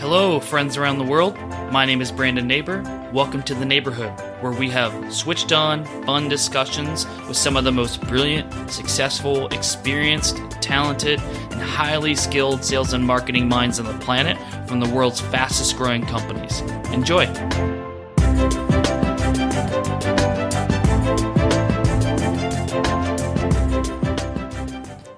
Hello, friends around the world. My name is Brandon Neighbor. Welcome to the Naberhood, where we have switched on, fun discussions with some of the most brilliant, successful, experienced, talented, and highly skilled sales and marketing minds on the planet from the world's fastest growing companies. Enjoy.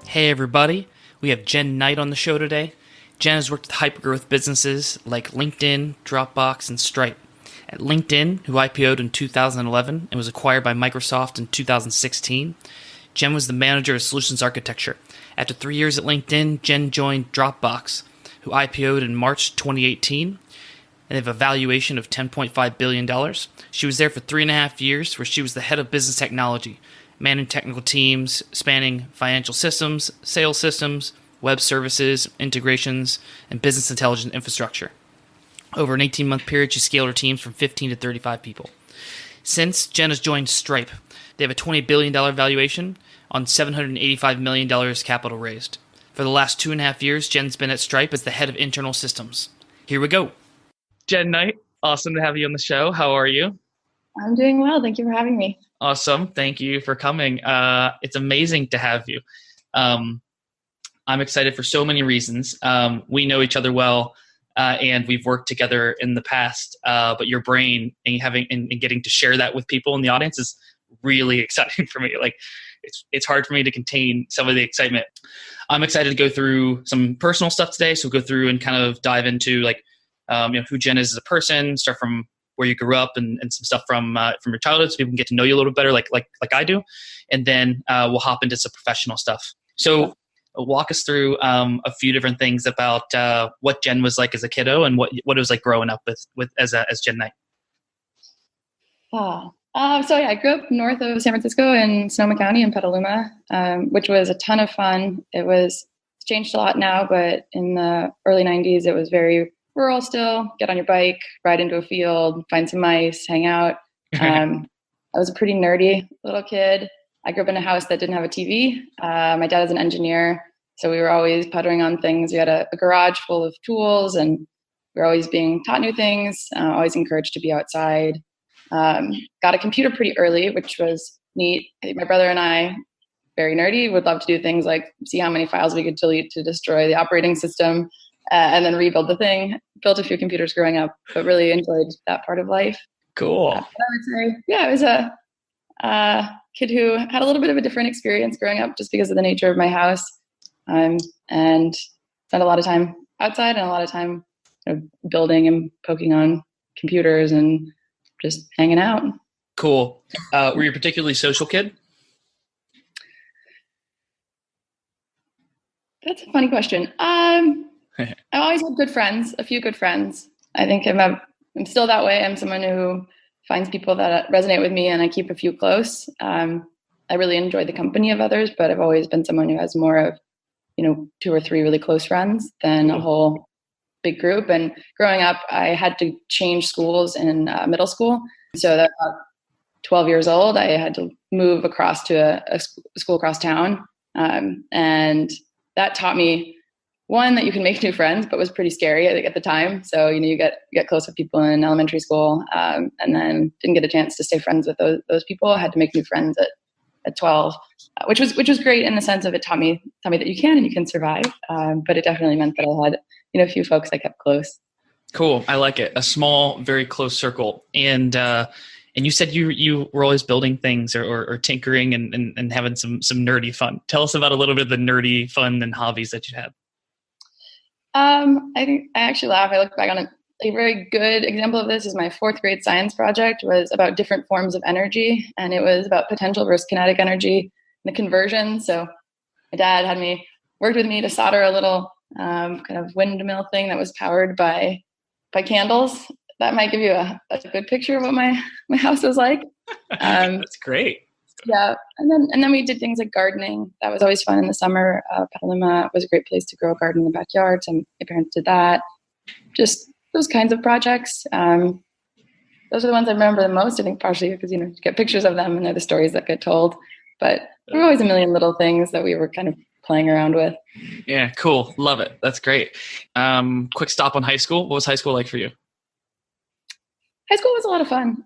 Hey, everybody. We have Jenn Knight on the show today. Jenn has worked with hypergrowth businesses like LinkedIn, Dropbox, and Stripe. At LinkedIn, who IPO'd in 2011 and was acquired by Microsoft in 2016, Jenn was the manager of solutions architecture. After 3 years at LinkedIn, Jenn joined Dropbox, who IPO'd in March 2018, and they have a valuation of $10.5 billion. She was there for 3.5 years, where she was the head of business technology, managing technical teams spanning financial systems, sales systems, web services, integrations, and business intelligence infrastructure. Over an 18-month period, she scaled her teams from 15 to 35 people. Since, Jenn has joined Stripe. They have a $20 billion valuation on $785 million capital raised. For the last 2.5 years, Jenn's been at Stripe as the head of internal systems. Here we go. Jenn Knight, awesome to have you on the show. How are you? I'm doing well. Thank you for having me. Awesome. Thank you for coming. It's amazing to have you. I'm excited for so many reasons. We know each other well, and we've worked together in the past. But your brain and getting to share that with people in the audience is really exciting for me. Like, it's hard for me to contain some of the excitement. I'm excited to go through some personal stuff today. So we'll go through and kind of dive into who Jenn is as a person, start from where you grew up and some stuff from your childhood, so people can get to know you a little better, like I do, and then we'll hop into some professional stuff. So walk us through a few different things about what Jenn was like as a kiddo and what it was like growing up with as Jenn Knight. I grew up north of San Francisco in Sonoma County in Petaluma, which was a ton of fun. It's changed a lot now, but in the early 90s, it was very rural still. Get on your bike, ride into a field, find some mice, hang out. I was a pretty nerdy little kid. I grew up in a house that didn't have a TV. My dad is an engineer, so we were always puttering on things. We had a garage full of tools, and we were always being taught new things, always encouraged to be outside. Got a computer pretty early, which was neat. I think my brother and I, very nerdy, would love to do things like see how many files we could delete to destroy the operating system, and then rebuild the thing. Built a few computers growing up, but really enjoyed that part of life. Cool. I would say, I was a kid who had a little bit of a different experience growing up just because of the nature of my house, and spent a lot of time outside and a lot of time building and poking on computers and just hanging out. Cool. Were you a particularly social kid? That's a funny question. I always had good friends, a few good friends. I think I'm still that way. I'm someone who finds people that resonate with me, and I keep a few close. I really enjoy the company of others, but I've always been someone who has more of, 2 or 3 really close friends than a whole big group. And growing up, I had to change schools in middle school. So that about 12 years old, I had to move across to a school across town. And that taught me, one, that you can make new friends, but was pretty scary, I think, at the time. So, you get close with people in elementary school, and then didn't get a chance to stay friends with those people. I had to make new friends at 12, which was great in the sense of it taught me that you can and you can survive. But it definitely meant that I had, a few folks I kept close. Cool. I like it. A small, very close circle. And you said you were always building things or tinkering and having some nerdy fun. Tell us about a little bit of the nerdy fun and hobbies that you had. I think I actually laugh. I look back on it. A very good example of this is my 4th grade science project was about different forms of energy, and it was about potential versus kinetic energy and the conversion. So my dad worked with me to solder a little kind of windmill thing that was powered by candles. That might give you a good picture of what my house was like. That's great. Yeah, and then we did things like gardening. That was always fun in the summer. Petaluma was a great place to grow a garden in the backyard, so my parents did that. Just those kinds of projects. Those are the ones I remember the most, I think, partially because, you get pictures of them and they're the stories that get told. But there were always a million little things that we were kind of playing around with. Yeah, cool. Love it. That's great. Quick stop on high school. What was high school like for you? High school was a lot of fun.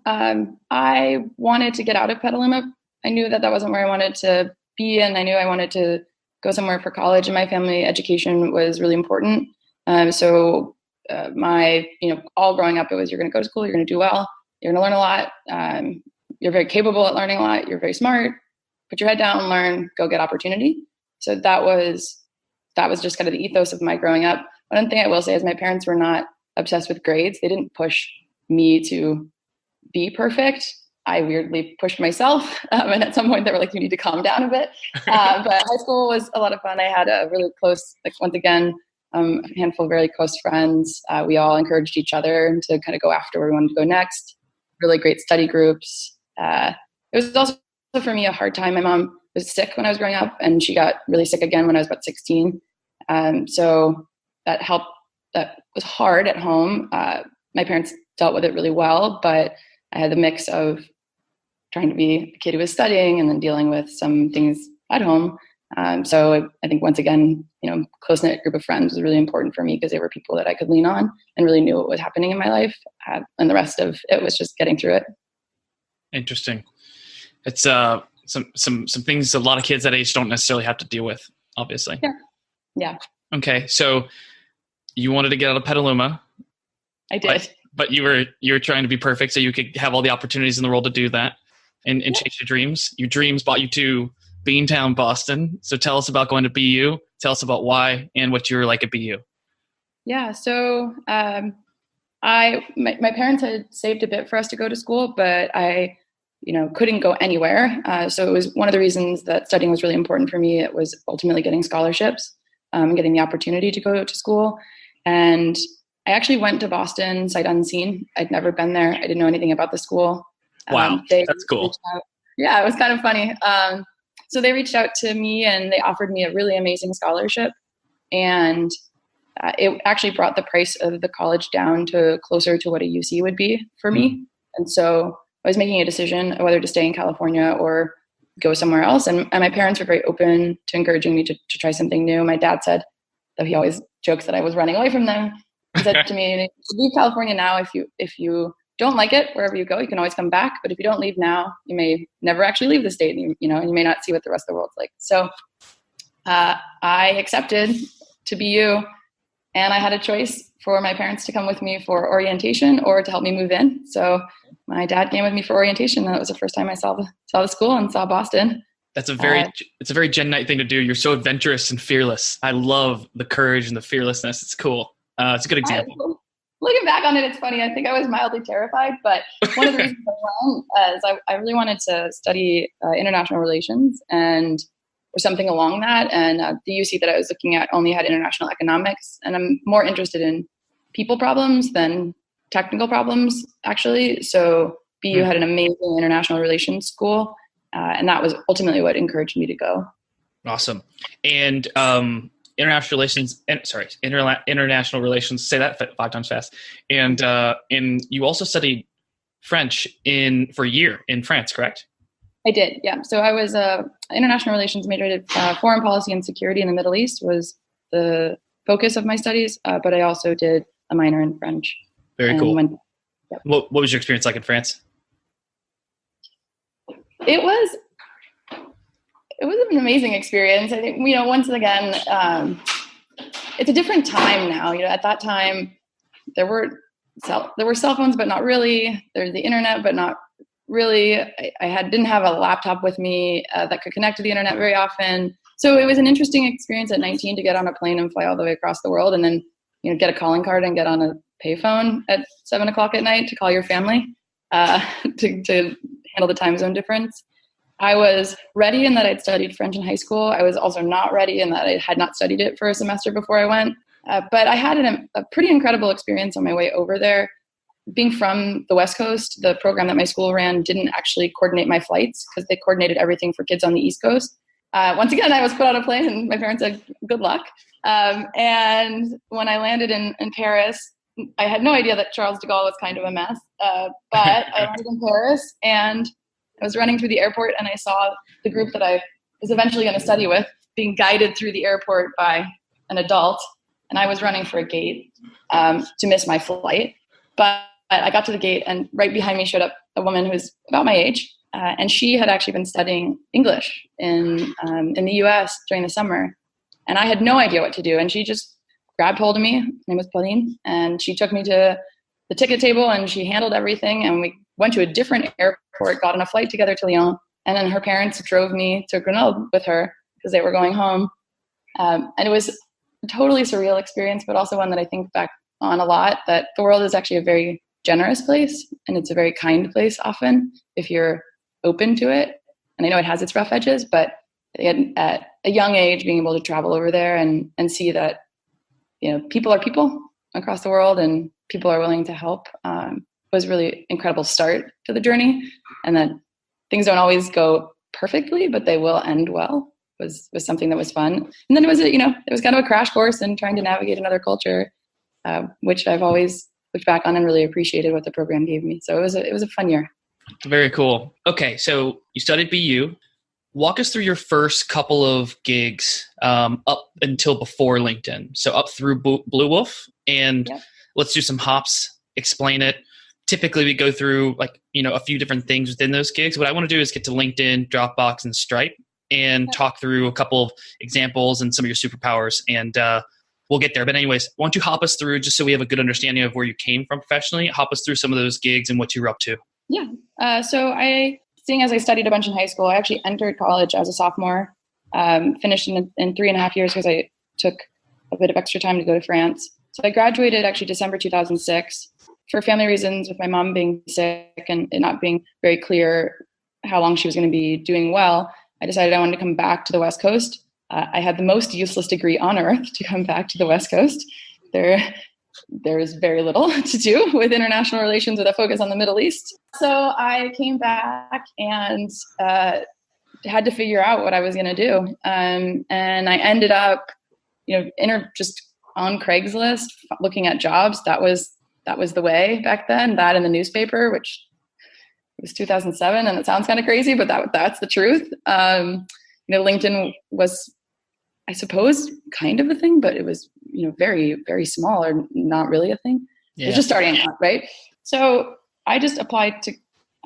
I wanted to get out of Petaluma. I knew that wasn't where I wanted to be, and I knew I wanted to go somewhere for college. In my family, education was really important. So all growing up, it was, you're going to go to school, you're going to do well, you're going to learn a lot. You're very capable at learning a lot. You're very smart. Put your head down, learn, go get opportunity. So that was just kind of the ethos of my growing up. One thing I will say is my parents were not obsessed with grades. They didn't push me to be perfect. I weirdly pushed myself. And at some point they were like, you need to calm down a bit. But high school was a lot of fun. I had a really close, once again, a handful of very close friends. We all encouraged each other to kind of go after where we wanted to go next. Really great study groups. It was also for me a hard time. My mom was sick when I was growing up, and she got really sick again when I was about 16. So that helped. That was hard at home. My parents dealt with it really well, but I had the mix of trying to be a kid who was studying and then dealing with some things at home. So I think once again, close-knit group of friends was really important for me because they were people that I could lean on and really knew what was happening in my life. And the rest of it was just getting through it. Interesting. It's some things a lot of kids that age don't necessarily have to deal with, obviously. Yeah. Okay. So you wanted to get out of Petaluma. I did. But you were trying to be perfect so you could have all the opportunities in the world to do that and chase your dreams. Your dreams brought you to Beantown, Boston. So tell us about going to BU. Tell us about why and what you were like at BU. Yeah. So my parents had saved a bit for us to go to school, but I couldn't go anywhere. So it was one of the reasons that studying was really important for me. It was ultimately getting scholarships, getting the opportunity to go to school. And I actually went to Boston sight unseen. I'd never been there. I didn't know anything about the school. Wow, that's cool. Yeah, it was kind of funny. So they reached out to me and they offered me a really amazing scholarship. And it actually brought the price of the college down to closer to what a UC would be for me. And so I was making a decision whether to stay in California or go somewhere else. And my parents were very open to encouraging me to try something new. My dad said, though he always jokes that I was running away from them, he said to me, leave California now. If you don't like it, wherever you go, you can always come back. But if you don't leave now, you may never actually leave the state, and you may not see what the rest of the world's like. So I accepted to BU, and I had a choice for my parents to come with me for orientation or to help me move in. So my dad came with me for orientation, and that was the first time I saw the school and saw Boston. That's it's a very Jenn Knight thing to do. You're so adventurous and fearless. I love the courage and the fearlessness. It's cool. It's a good example. Looking back on it, it's funny. I think I was mildly terrified, but one of the reasons I went is I really wanted to study international relations and or something along that. And the UC that I was looking at only had international economics, and I'm more interested in people problems than technical problems, actually. So BU had an amazing international relations school, and that was ultimately what encouraged me to go. Awesome. And international relations, say that 5 times fast. And you also studied French for a year in France, correct? I did, yeah. So I was international relations major. Foreign policy and security in the Middle East was the focus of my studies, but I also did a minor in French. Very cool. Yep. What was your experience like in France? It was an amazing experience. I think, once again, it's a different time now. At that time, there were cell phones, but not really. There's the internet, but not really. I didn't have a laptop with me that could connect to the internet very often. So it was an interesting experience at 19 to get on a plane and fly all the way across the world, and then get a calling card and get on a payphone at 7:00 at night to call your family to handle the time zone difference. I was ready in that I'd studied French in high school. I was also not ready in that I had not studied it for a semester before I went. But I had a pretty incredible experience on my way over there. Being from the West Coast, the program that my school ran didn't actually coordinate my flights because they coordinated everything for kids on the East Coast. Once again, I was put on a plane and my parents said, good luck. And when I landed in Paris, I had no idea that Charles de Gaulle was kind of a mess. But I landed in Paris and I was running through the airport and I saw the group that I was eventually going to study with being guided through the airport by an adult, and I was running for a gate to miss my flight. But I got to the gate, and right behind me showed up a woman who was about my age, and she had actually been studying English in the U.S. during the summer, and I had no idea what to do. And she just grabbed hold of me. Her name was Pauline, and she took me to the ticket table, and she handled everything. And we went to a different airport, got on a flight together to Lyon, and then her parents drove me to Grenoble with her because they were going home. And it was a totally surreal experience, but also one that I think back on a lot, that the world is actually a very generous place, and it's a very kind place often if you're open to it. And I know it has its rough edges, but at a young age, being able to travel over there and see that, people are people across the world and people are willing to help was really incredible start to the journey. And that things don't always go perfectly, but they will end well was something that was fun. And then it was kind of a crash course in trying to navigate another culture, which I've always looked back on and really appreciated what the program gave me. So it was a fun year. Very cool. Okay, so you studied BU. Walk us through your first couple of gigs up until before LinkedIn. So up through Blue Wolf, and let's do some hops, explain it. Typically we go through a few different things within those gigs. What I want to do is get to LinkedIn, Dropbox, and Stripe and talk through a couple of examples and some of your superpowers, and we'll get there. But anyways, why don't you hop us through, just so we have a good understanding of where you came from professionally, hop us through some of those gigs and what you were up to. Yeah. So seeing as I studied a bunch in high school, I actually entered college as a sophomore, finished in 3.5 years because I took a bit of extra time to go to France. So I graduated actually December 2006. For family reasons, with my mom being sick and it not being very clear how long she was going to be doing well, I decided I wanted to come back to the West Coast. I had the most useless degree on earth to come back to the West Coast. There is very little to do with international relations with a focus on the Middle East. So I came back and had to figure out what I was going to do. And I ended up, just on Craigslist looking at jobs. That was the way back then. That in the newspaper, which was 2007, and it sounds kind of crazy, but that's the truth. LinkedIn was, I suppose, kind of a thing, but it was, very, very small or not really a thing. Yeah. It was just starting out, right? So I just applied to,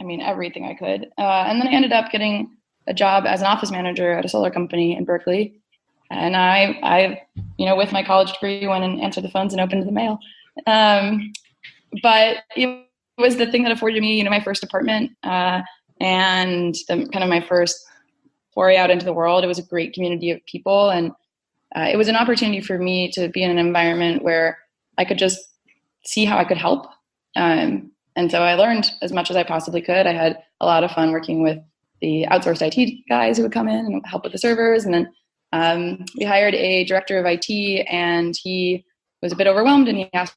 everything I could. And then I ended up getting a job as an office manager at a solar company in Berkeley. And I with my college degree, went and answered the phones and opened the mail. But it was the thing that afforded me, my first apartment and my first foray out into the world. It was a great community of people, and it was an opportunity for me to be in an environment where I could just see how I could help. And so I learned as much as I possibly could. I had a lot of fun working with the outsourced IT guys who would come in and help with the servers. And then we hired a director of IT, and he was a bit overwhelmed, and he asked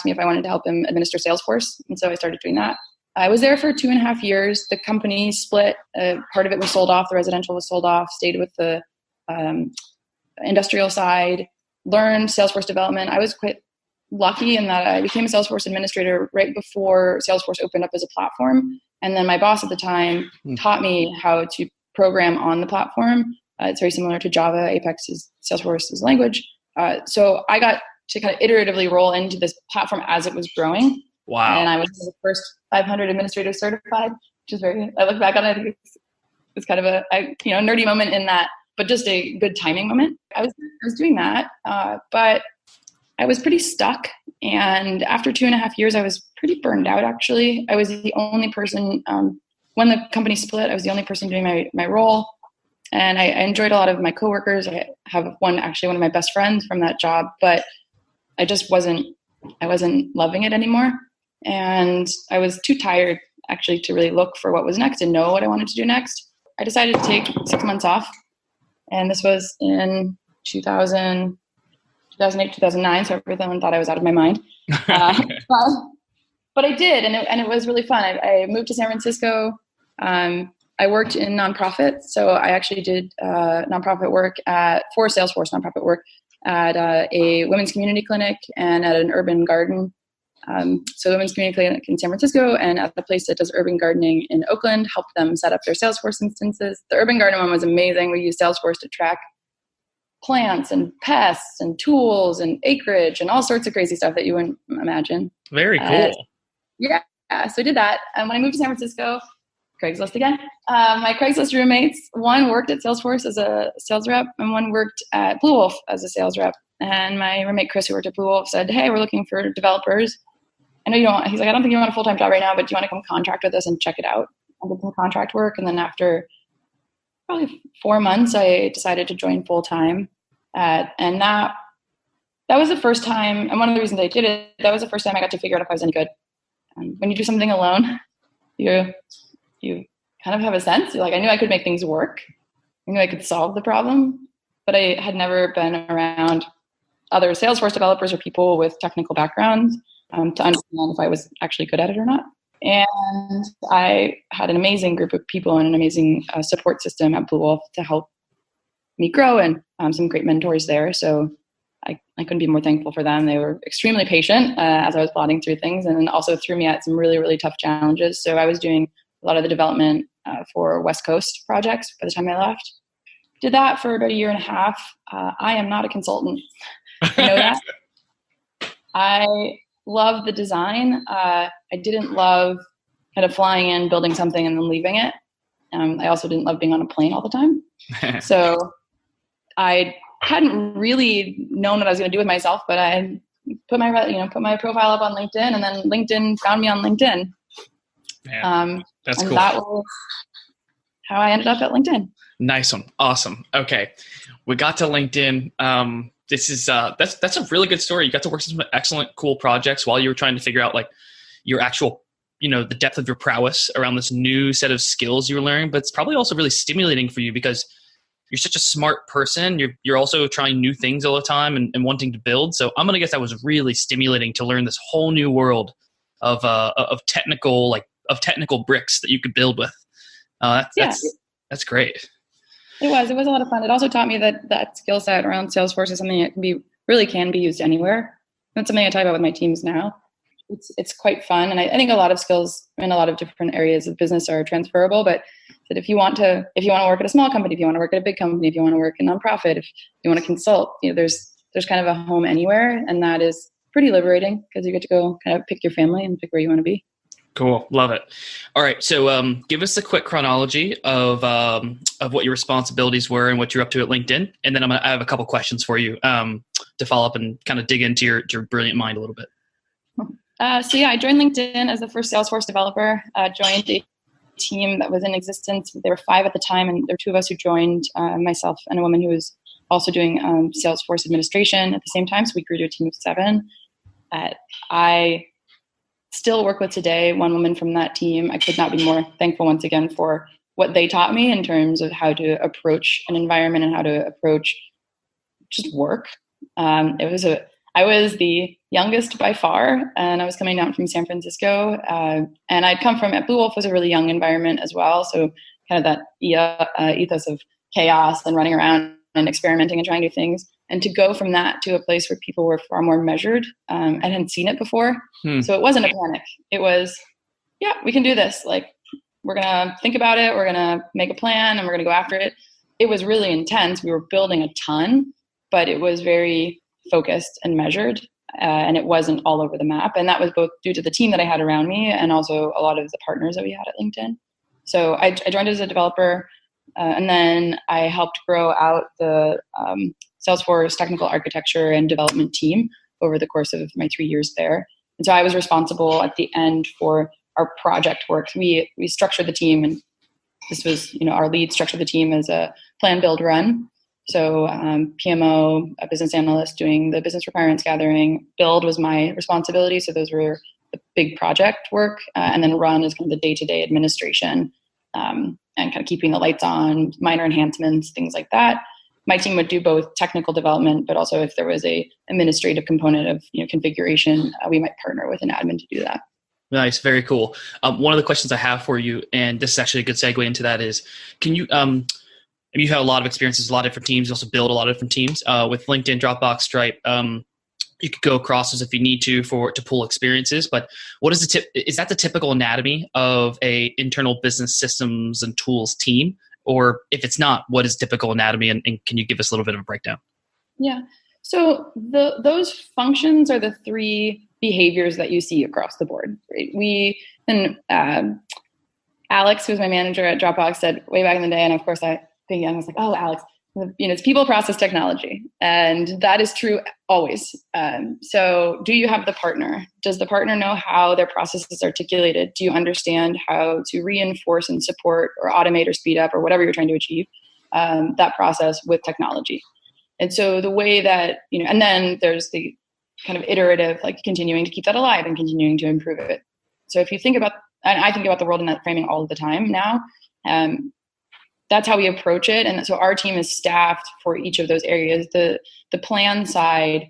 me if I wanted to help him administer Salesforce. And so I started doing that. I was there for 2.5 years. The company split. Part of it was sold off. The residential was sold off. Stayed with the industrial side. Learned Salesforce development. I was quite lucky in that I became a Salesforce administrator right before Salesforce opened up as a platform. And then my boss at the time taught me how to program on the platform. It's very similar to Java. Apex is Salesforce's language. So I got to kind of iteratively roll into this platform as it was growing. Wow. And I was the first 500 administrators certified, which is I look back on it, I think it's kind of a nerdy moment in that, but just a good timing moment. I was doing that, but I was pretty stuck. And after 2.5 years, I was pretty burned out, actually. I was the only person, when the company split, I was the only person doing my role. And I enjoyed a lot of my coworkers. I have one of my best friends from that job, but I just wasn't loving it anymore. And I was too tired actually to really look for what was next and know what I wanted to do next. I decided to take 6 months off. And this was in 2008, 2009. So everyone thought I was out of my mind. But I did. And it was really fun. I moved to San Francisco. I worked in nonprofit. So I actually did nonprofit work for Salesforce nonprofit work at a women's community clinic and at an urban garden. So the women's community clinic in San Francisco and at the place that does urban gardening in Oakland, helped them set up their Salesforce instances. The urban garden one was amazing. We used Salesforce to track plants and pests and tools and acreage and all sorts of crazy stuff that you wouldn't imagine. Very cool. Yeah. So I did that. And when I moved to San Francisco, Craigslist again, my Craigslist roommates, one worked at Salesforce as a sales rep and one worked at Blue Wolf as a sales rep. And my roommate, Chris, who worked at Blue Wolf, said, hey, we're looking for developers. I know you don't, he's like, I don't think you want a full-time job right now, but do you want to come contract with us and check it out? I did some contract work. And then after probably 4 months, I decided to join full-time. And that was the first time, and one of the reasons I did it, that was the first time I got to figure out if I was any good. When you do something alone, you kind of have a sense. You're like, I knew I could make things work. I knew I could solve the problem, but I had never been around other Salesforce developers or people with technical backgrounds to understand if I was actually good at it or not. And I had an amazing group of people and an amazing support system at Blue Wolf to help me grow, and some great mentors there. So I couldn't be more thankful for them. They were extremely patient as I was plodding through things, and then also threw me at some really, really tough challenges. So I was doing a lot of the development for West Coast projects by the time I left. Did that for about 1.5 years. I am not a consultant. You know that? I love the design. I didn't love kind of flying in, building something, and then leaving it. I also didn't love being on a plane all the time. So I hadn't really known what I was going to do with myself, but I put my profile up on LinkedIn, and then LinkedIn found me on LinkedIn. Yeah, that's cool. That was how I ended up at LinkedIn. Nice one. Awesome. Okay. We got to LinkedIn. This is, that's a really good story. You got to work on some excellent, cool projects while you were trying to figure out like your actual, the depth of your prowess around this new set of skills you were learning, but it's probably also really stimulating for you because you're such a smart person. You're also trying new things all the time and wanting to build. So I'm going to guess that was really stimulating to learn this whole new world of technical bricks that you could build with. That's great. It was a lot of fun. It also taught me that skill set around Salesforce is something that can be used anywhere. That's something I talk about with my teams now. It's quite fun. And I think a lot of skills in a lot of different areas of business are transferable, but that if you want to work at a small company, if you want to work at a big company, if you want to work in nonprofit, if you want to consult, there's kind of a home anywhere. And that is pretty liberating because you get to go kind of pick your family and pick where you want to be. Cool. Love it. All right. So give us a quick chronology of what your responsibilities were and what you're up to at LinkedIn. And then I have a couple questions for you to follow up and kind of dig into your brilliant mind a little bit. I joined LinkedIn as the first Salesforce developer, joined a team that was in existence. There were 5 at the time, and there were 2 of us who joined, myself and a woman who was also doing Salesforce administration at the same time. So we grew to a team of 7. I still work with today one woman from that team. I could not be more thankful once again for what they taught me in terms of how to approach an environment and how to approach just work. I was the youngest by far, and I was coming down from San Francisco, and I'd come from, at Blue Wolf was a really young environment as well. So kind of that ethos of chaos and running around and experimenting and trying new things. And to go from that to a place where people were far more measured, I hadn't seen it before. So it wasn't a panic. It was, yeah, we can do this. Like, we're going to think about it. We're going to make a plan and we're going to go after it. It was really intense. We were building a ton, but it was very focused and measured. And it wasn't all over the map. And that was both due to the team that I had around me and also a lot of the partners that we had at LinkedIn. So I joined as a developer, and then I helped grow out the Salesforce technical architecture and development team over the course of my 3 years there. And so I was responsible at the end for our project work. We structured the team, and this was, our lead structured the team as a plan, build, run. So PMO, a business analyst doing the business requirements gathering. Build was my responsibility. So those were the big project work. And then run is kind of the day-to-day administration and kind of keeping the lights on, minor enhancements, things like that. My team would do both technical development, but also if there was a administrative component of configuration, we might partner with an admin to do that. Nice. Very cool. One of the questions I have for you, and this is actually a good segue into that, is can you you've had a lot of experiences, a lot of different teams. You also build a lot of different teams with LinkedIn, Dropbox, Stripe. You could go across this if you need to pull experiences. But what is is that the typical anatomy of a internal business systems and tools team? Or if it's not, what is typical anatomy? And can you give us a little bit of a breakdown? Yeah. So those functions are the three behaviors that you see across the board. Right? Alex, who was my manager at Dropbox, said way back in the day, and of course being young, I was like, oh, Alex, it's people, process, technology. And that is true always. So do you have the partner? Does the partner know how their process is articulated? Do you understand how to reinforce and support or automate or speed up or whatever you're trying to achieve that process with technology? And so the way that, and then there's the kind of iterative, like continuing to keep that alive and continuing to improve it. So if you think about, and I think about the world in that framing all of the time now, that's how we approach it. And so our team is staffed for each of those areas. The plan side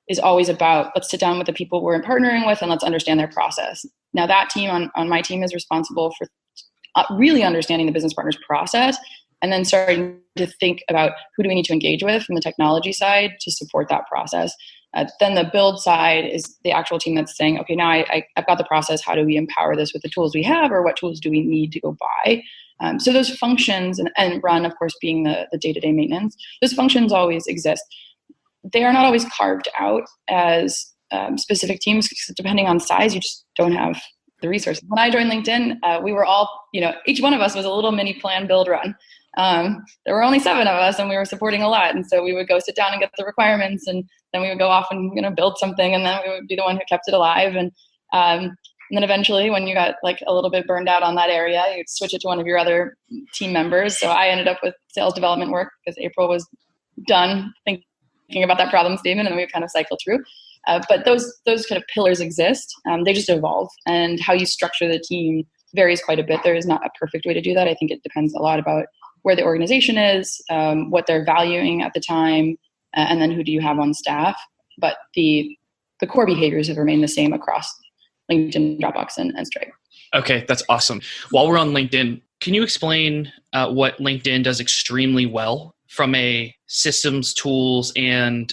is always about, let's sit down with the people we're partnering with and let's understand their process. Now that team on my team is responsible for really understanding the business partner's process and then starting to think about who do we need to engage with from the technology side to support that process. Then the build side is the actual team that's saying, okay, now I've got the process. How do we empower this with the tools we have, or what tools do we need to go buy? So those functions and run, of course, being the day-to-day maintenance, those functions always exist. They are not always carved out as specific teams because depending on size, you just don't have the resources. When I joined LinkedIn, we were all, each one of us was a little mini plan build run. There were only 7 of us and we were supporting a lot. And so we would go sit down and get the requirements and then we would go off and build something and then we would be the one who kept it alive. And then eventually when you got like a little bit burned out on that area, you'd switch it to one of your other team members. So I ended up with sales development work because April was done thinking about that problem statement and we would kind of cycle through. But those kind of pillars exist. They just evolve, and how you structure the team varies quite a bit. There is not a perfect way to do that. I think it depends a lot about where the organization is, what they're valuing at the time, and then who do you have on staff. But the core behaviors have remained the same across LinkedIn, Dropbox, and Stripe. Okay, that's awesome. While we're on LinkedIn, can you explain what LinkedIn does extremely well from a systems, tools, and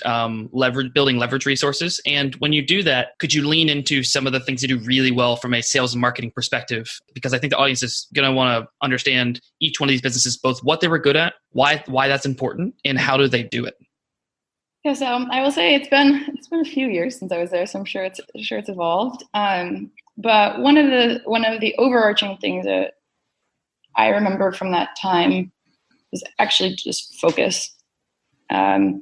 building leverage resources? And when you do that, could you lean into some of the things you do really well from a sales and marketing perspective? Because I think the audience is going to want to understand each one of these businesses, both what they were good at, why that's important, and how do they do it. Yeah, so I will say it's been a few years since I was there, so I'm sure it's evolved. But one of the overarching things that I remember from that time was actually just focus. I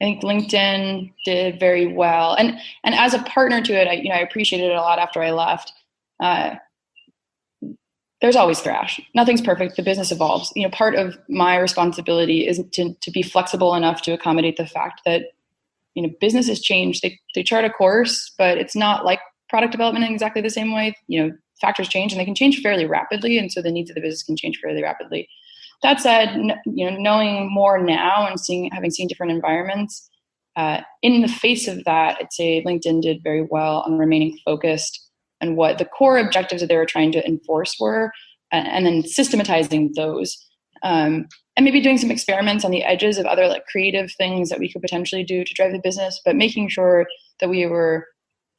think LinkedIn did very well, and as a partner to it, I appreciated it a lot after I left. There's always thrash. Nothing's perfect. The business evolves. Part of my responsibility is to be flexible enough to accommodate the fact that businesses change. They chart a course, but it's not like product development in exactly the same way. Factors change, and they can change fairly rapidly, and so the needs of the business can change fairly rapidly. That said, knowing more now and having seen different environments, in the face of that, I'd say LinkedIn did very well on remaining focused and what the core objectives that they were trying to enforce were, and then systematizing those, and maybe doing some experiments on the edges of other like creative things that we could potentially do to drive the business, but making sure that we were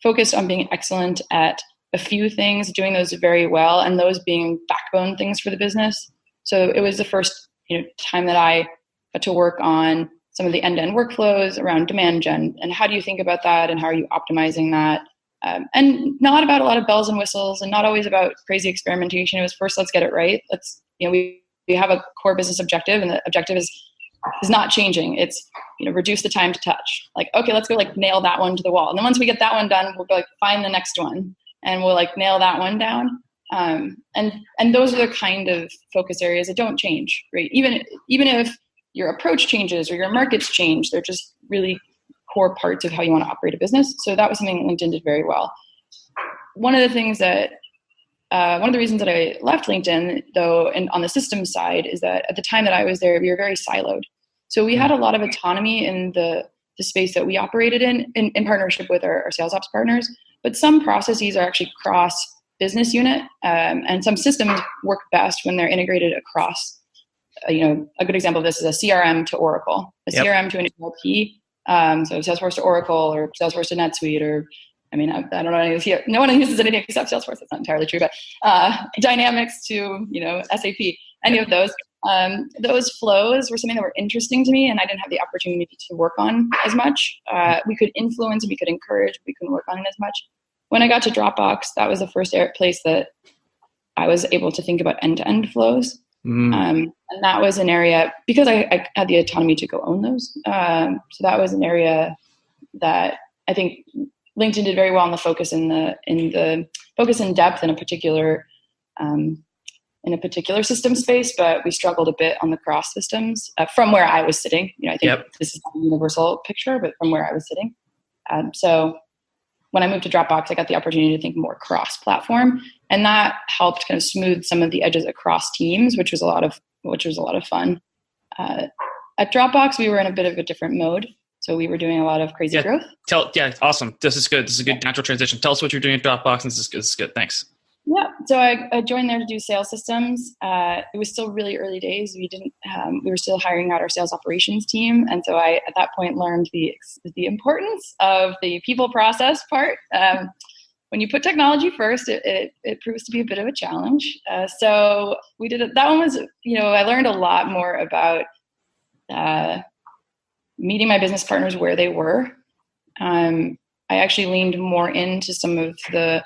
focused on being excellent at a few things, doing those very well, and those being backbone things for the business. So it was the first time that I got to work on some of the end-to-end workflows around demand gen, and how do you think about that, and how are you optimizing that? And not about a lot of bells and whistles, and not always about crazy experimentation. It was first, let's get it right. We have a core business objective, and the objective is not changing. It's reduce the time to touch. Like, okay, let's go nail that one to the wall, and then once we get that one done, we'll go find the next one, and we'll nail that one down. And those are the kind of focus areas that don't change, right? Even if your approach changes or your markets change, they're just really core parts of how you want to operate a business. So that was something LinkedIn did very well. One of the reasons that I left LinkedIn, though, and on the systems side, is that at the time that I was there, we were very siloed. So we had a lot of autonomy in the space that we operated in partnership with our sales ops partners, but some processes are actually cross business unit, and some systems work best when they're integrated across. A good example of this is a CRM to Oracle, CRM to an ERP. So Salesforce to Oracle, or Salesforce to NetSuite, or I don't know any of this. No one uses anything except Salesforce. That's not entirely true, but Dynamics to SAP. Any of those. Those flows were something that were interesting to me, and I didn't have the opportunity to work on as much. We could influence, we could encourage, but we couldn't work on it as much. When I got to Dropbox, that was the first place that I was able to think about end-to-end flows. And that was an area, because I had the autonomy to go own those. So that was an area that I think LinkedIn did very well in the focus in the focus in depth in a particular system space, but we struggled a bit on the cross systems from where I was sitting. I think this is not a universal picture, but from where I was sitting. So when I moved to Dropbox, I got the opportunity to think more cross-platform, and that helped kind of smooth some of the edges across teams, which was a lot of fun. At Dropbox, we were in a bit of a different mode, so we were doing a lot of crazy growth. Awesome. This is good. This is a good natural transition. Tell us what you're doing at Dropbox, and this is good. Thanks. Yeah, so I joined there to do sales systems. It was still really early days. We were still hiring out our sales operations team, and so I at that point learned the importance of the people process part. When you put technology first, it proves to be a bit of a challenge. So we did it. That one was, I learned a lot more about meeting my business partners where they were. I actually leaned more into some of the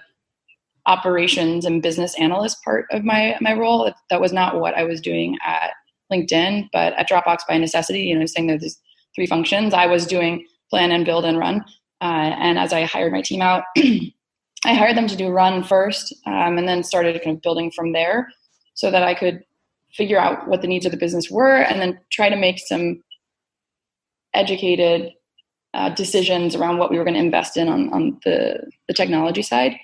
operations and business analyst part of my role. That was not what I was doing at LinkedIn, but at Dropbox by necessity, saying that there's three functions. I was doing plan and build and run. And as I hired my team out, I hired them to do run first, and then started kind of building from there so that I could figure out what the needs of the business were and then try to make some educated decisions around what we were going to invest in on the technology side.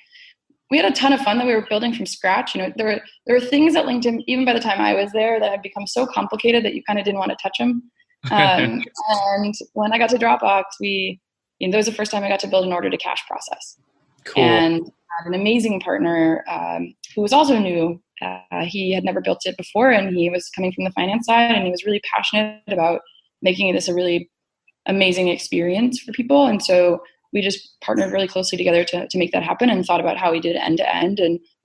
We had a ton of fun that we were building from scratch. There were things at LinkedIn, even by the time I was there, that had become so complicated that you kind of didn't want to touch them. And when I got to Dropbox, that was the first time I got to build an order to cash process. Cool. And I had an amazing partner who was also new. He had never built it before, and he was coming from the finance side, and he was really passionate about making this a really amazing experience for people. And so we just partnered really closely together to make that happen and thought about how we did end to end.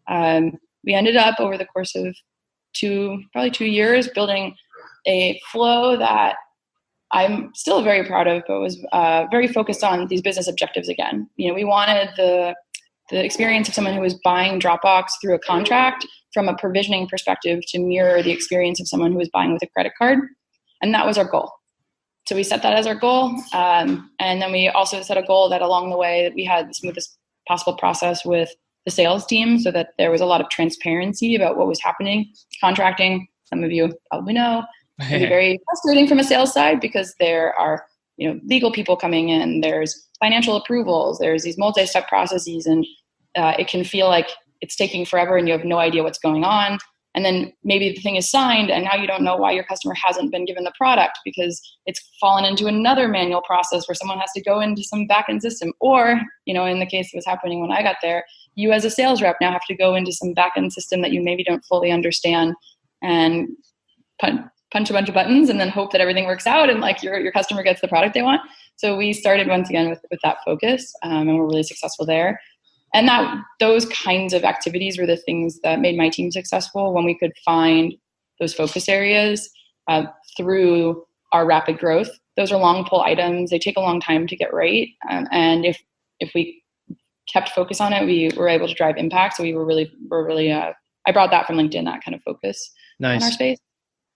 And we ended up over the course of probably 2 years building a flow that I'm still very proud of, but was very focused on these business objectives again. We wanted the experience of someone who was buying Dropbox through a contract from a provisioning perspective to mirror the experience of someone who was buying with a credit card. And that was our goal. So we set that as our goal. And then we also set a goal that along the way that we had the smoothest possible process with the sales team so that there was a lot of transparency about what was happening. Contracting, some of you probably know, can be very frustrating from a sales side because there are, legal people coming in, there's financial approvals, there's these multi-step processes, and it can feel like it's taking forever and you have no idea what's going on. And then maybe the thing is signed and now you don't know why your customer hasn't been given the product because it's fallen into another manual process where someone has to go into some back-end system. Or, in the case that was happening when I got there, you as a sales rep now have to go into some back-end system that you maybe don't fully understand and punch a bunch of buttons and then hope that everything works out and like your customer gets the product they want. So we started once again with that focus, and we're really successful there. And those kinds of activities were the things that made my team successful when we could find those focus areas through our rapid growth. Those are long pull items. They take a long time to get right. And if we kept focus on it, we were able to drive impact. So we're really I brought that from LinkedIn, that kind of focus in our space.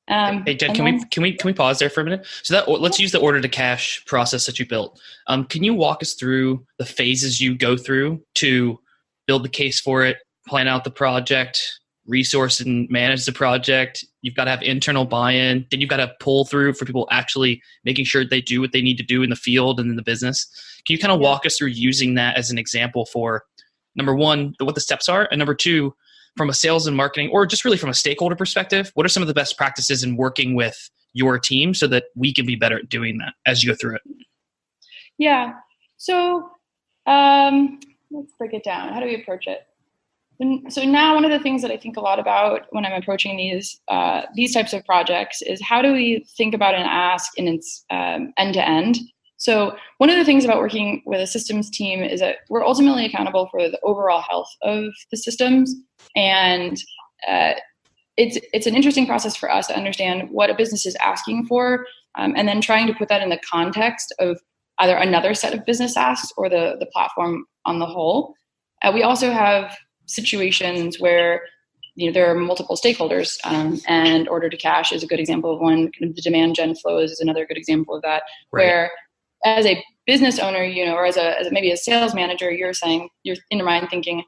Hey Jen, can we pause there for a minute? So let's use the order to cash process that you built. Can you walk us through the phases you go through to build the case for it, plan out the project, resource and manage the project? You've got to have internal buy-in. Then you've got to pull through for people actually making sure they do what they need to do in the field and in the business. Can you kind of walk us through using that as an example for, number one, what the steps are, and number two, from a sales and marketing, or just really from a stakeholder perspective, what are some of the best practices in working with your team so that we can be better at doing that as you go through it? Yeah. So let's break it down. How do we approach it? So now one of the things that I think a lot about when I'm approaching these types of projects is how do we think about an ask in its end to end? So one of the things about working with a systems team is that we're ultimately accountable for the overall health of the systems. And it's an interesting process for us to understand what a business is asking for, and then trying to put that in the context of either another set of business asks or the platform on the whole. We also have situations where there are multiple stakeholders, and order to cash is a good example of one. Kind of the demand gen flows is another good example of that, right. Where as a business owner, or as maybe a sales manager, you're in your mind thinking,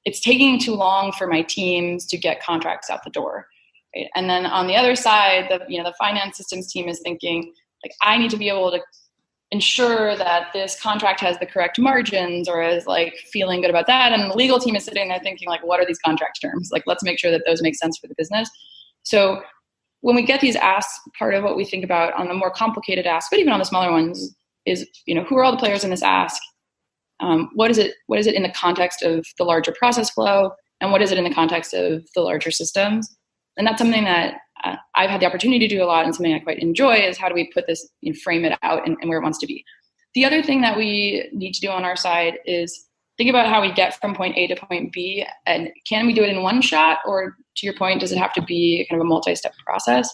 it's taking too long for my teams to get contracts out the door. Right? And then on the other side, the finance systems team is thinking, like, I need to be able to ensure that this contract has the correct margins, or is like feeling good about that. And the legal team is sitting there thinking, like, what are these contract terms? Like, let's make sure that those make sense for the business. So when we get these asks, part of what we think about on the more complicated asks, but even on the smaller ones, is, who are all the players in this ask? What is it in the context of the larger process flow? And what is it in the context of the larger systems? And that's something that I've had the opportunity to do a lot, and something I quite enjoy is how do we put this, frame it out and where it wants to be. The other thing that we need to do on our side is think about how we get from point A to point B, and can we do it in one shot, or to your point, does it have to be kind of a multi-step process?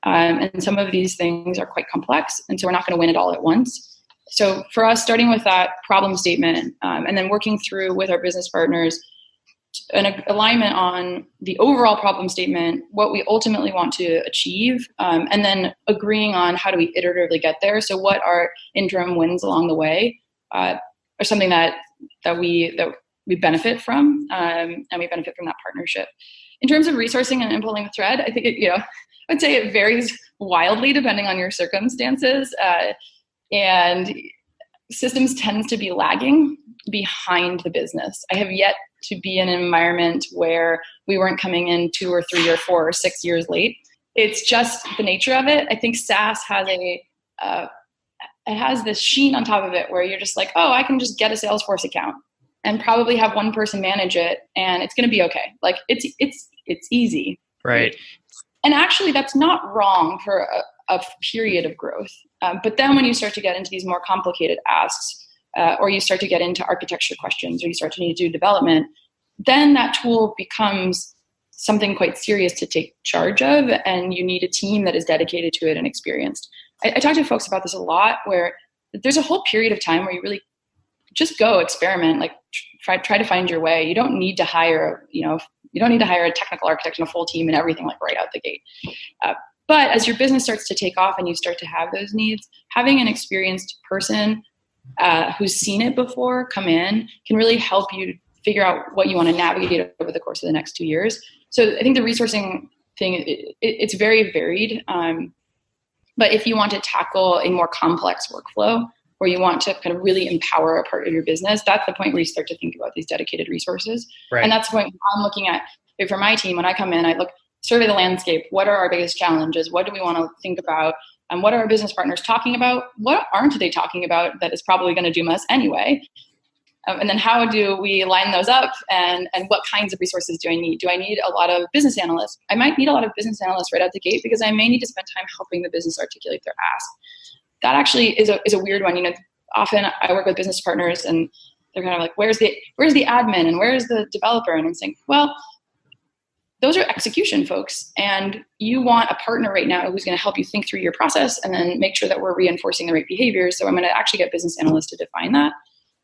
And some of these things are quite complex, and so we're not going to win it all at once. So for us, starting with that problem statement, and then working through with our business partners an alignment on the overall problem statement, what we ultimately want to achieve, and then agreeing on how do we iteratively get there. So what are interim wins along the way are something that we benefit from, and we benefit from that partnership. In terms of resourcing and pulling the thread, I think I'd say it varies wildly depending on your circumstances. And systems tends to be lagging behind the business. I have yet to be in an environment where we weren't coming in 2 or 3 or 4 or 6 years late. It's just the nature of it. I think SaaS has it has this sheen on top of it where you're just like, oh, I can just get a Salesforce account and probably have one person manage it, and it's going to be okay. Like it's easy, right? And actually, that's not wrong for a period of growth. But then when you start to get into these more complicated asks, or you start to get into architecture questions, or you start to need to do development, then that tool becomes something quite serious to take charge of, and you need a team that is dedicated to it and experienced. I talk to folks about this a lot, where there's a whole period of time where you really just go experiment, like try to find your way. You don't need to hire, you don't need to hire a technical architect and a full team and everything like right out the gate. But as your business starts to take off and you start to have those needs, having an experienced person who's seen it before come in can really help you figure out what you want to navigate over the course of the next 2 years. So I think the resourcing thing, it's very varied. But if you want to tackle a more complex workflow, or you want to kind of really empower a part of your business, that's the point where you start to think about these dedicated resources. Right. And that's the point I'm looking at. For my team, when I come in, I survey the landscape. What are our biggest challenges? What do we want to think about? And what are our business partners talking about? What aren't they talking about that is probably going to doom us anyway? And then how do we line those up? And what kinds of resources do I need? Do I need a lot of business analysts? I might need a lot of business analysts right out the gate, because I may need to spend time helping the business articulate their ask. That actually is a weird one. Often I work with business partners and they're kind of like, where's the admin and where's the developer? And I'm saying, well, those are execution folks, and you want a partner right now who's going to help you think through your process and then make sure that we're reinforcing the right behaviors. So I'm going to actually get business analysts to define that.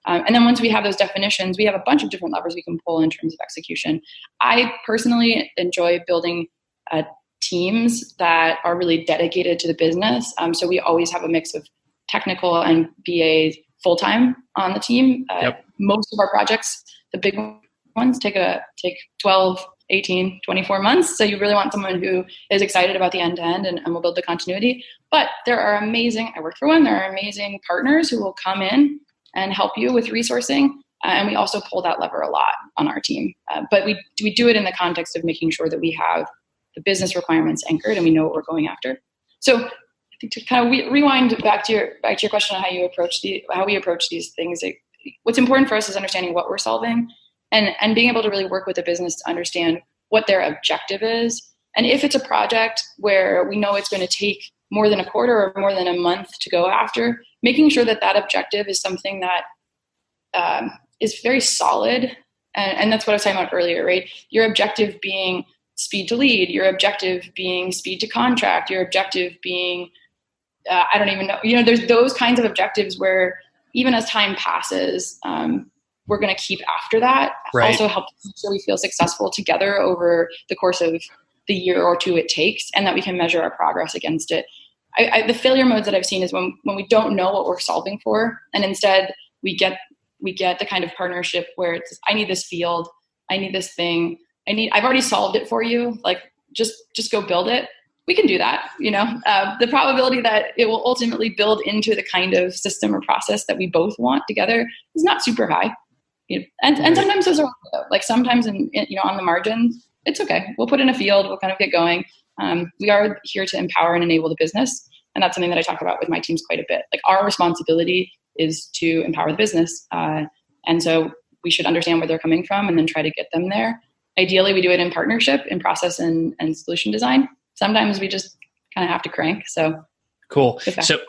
And then once we have those definitions, we have a bunch of different levers we can pull in terms of execution. I personally enjoy building teams that are really dedicated to the business. So we always have a mix of technical and BAs full-time on the team. Yep. Most of our projects, the big ones, take 12, 18, 24 months. So you really want someone who is excited about the end-to-end and will build the continuity. But there are amazing partners who will come in and help you with resourcing. And we also pull that lever a lot on our team. But we do it in the context of making sure that we have the business requirements anchored and we know what we're going after. So I think to kind of rewind back to your question on how we approach these things, what's important for us is understanding what we're solving and being able to really work with the business to understand what their objective is. And if it's a project where we know it's going to take more than a quarter or more than a month to go after, making sure that objective is something that is very solid. And that's what I was talking about earlier, right? Your objective being speed to lead, your objective being speed to contract, your objective being, I don't even know, there's those kinds of objectives where even as time passes, we're going to keep after that. Right. Also help make sure we feel successful together over the course of the year or two it takes, and that we can measure our progress against it. The failure modes that I've seen is when we don't know what we're solving for, and instead we get the kind of partnership where it's, I need this field, I need this thing, I've already solved it for you. Like, just go build it. We can do that. The probability that it will ultimately build into the kind of system or process that we both want together is not super high. And sometimes those are like, sometimes on the margins, it's okay. We'll put in a field, we'll kind of get going. We are here to empower and enable the business. And that's something that I talk about with my teams quite a bit. Like, our responsibility is to empower the business. And so we should understand where they're coming from and then try to get them there. Ideally, we do it in partnership, in process and solution design. Sometimes we just kind of have to crank. So cool. So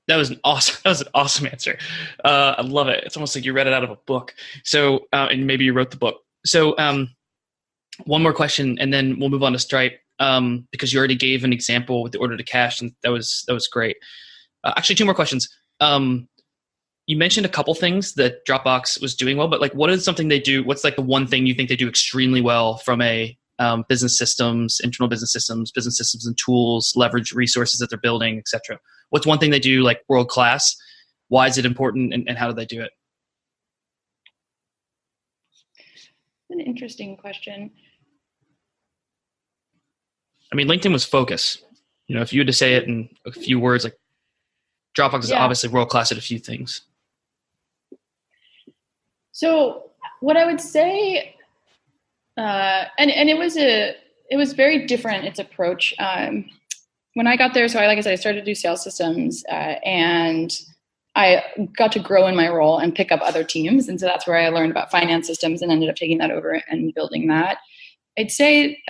that was an awesome answer. I love it. It's almost like you read it out of a book. So, and maybe you wrote the book. So, one more question, and then we'll move on to Stripe, because you already gave an example with the order to cash, and that was great. Actually, two more questions. You mentioned a couple things that Dropbox was doing well, but like, what is something they do? What's like the one thing you think they do extremely well from a business systems, internal business systems and tools, leverage resources that they're building, et cetera? What's one thing they do like world class? Why is it important, and how do they do it? An interesting question. I mean, LinkedIn was focus. If you had to say it in a few words, like, Dropbox is obviously world class at a few things. So what I would say, and it was very different, its approach. When I got there, so like I said, I started to do sales systems, and I got to grow in my role and pick up other teams. And so that's where I learned about finance systems and ended up taking that over and building that. I'd say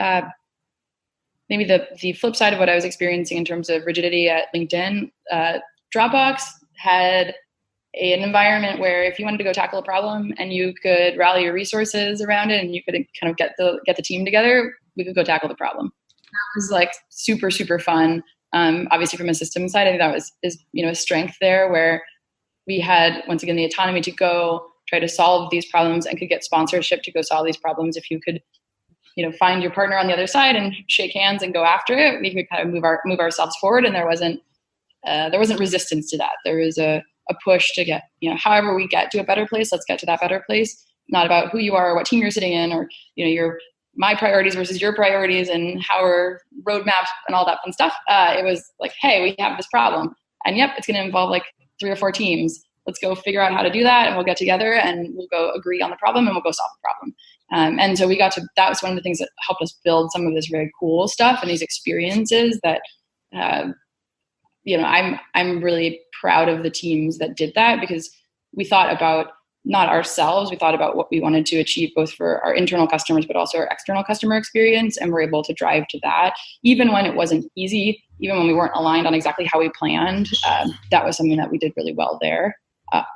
maybe the flip side of what I was experiencing in terms of rigidity at LinkedIn, Dropbox had an environment where if you wanted to go tackle a problem and you could rally your resources around it and you could kind of get the team together, we could go tackle the problem. That was like super, super fun. Obviously from a system side, I think that is a strength there, where we had, once again, the autonomy to go try to solve these problems and could get sponsorship to go solve these problems. If you could, find your partner on the other side and shake hands and go after it, we could kind of move ourselves forward. And there wasn't resistance to that. There was a push to get, however we get to a better place, let's get to that better place. Not about who you are or what team you're sitting in, or, my priorities versus your priorities and how our roadmap and all that fun stuff. It was like, hey, we have this problem, and yep, it's going to involve like 3 or 4 teams. Let's go figure out how to do that, and we'll get together and we'll go agree on the problem and we'll go solve the problem. And so that was one of the things that helped us build some of this very cool stuff and these experiences that, I'm really proud of the teams that did that, because we thought about not ourselves, we thought about what we wanted to achieve both for our internal customers, but also our external customer experience. And we're able to drive to that, even when it wasn't easy, even when we weren't aligned on exactly how we planned. That was something that we did really well there.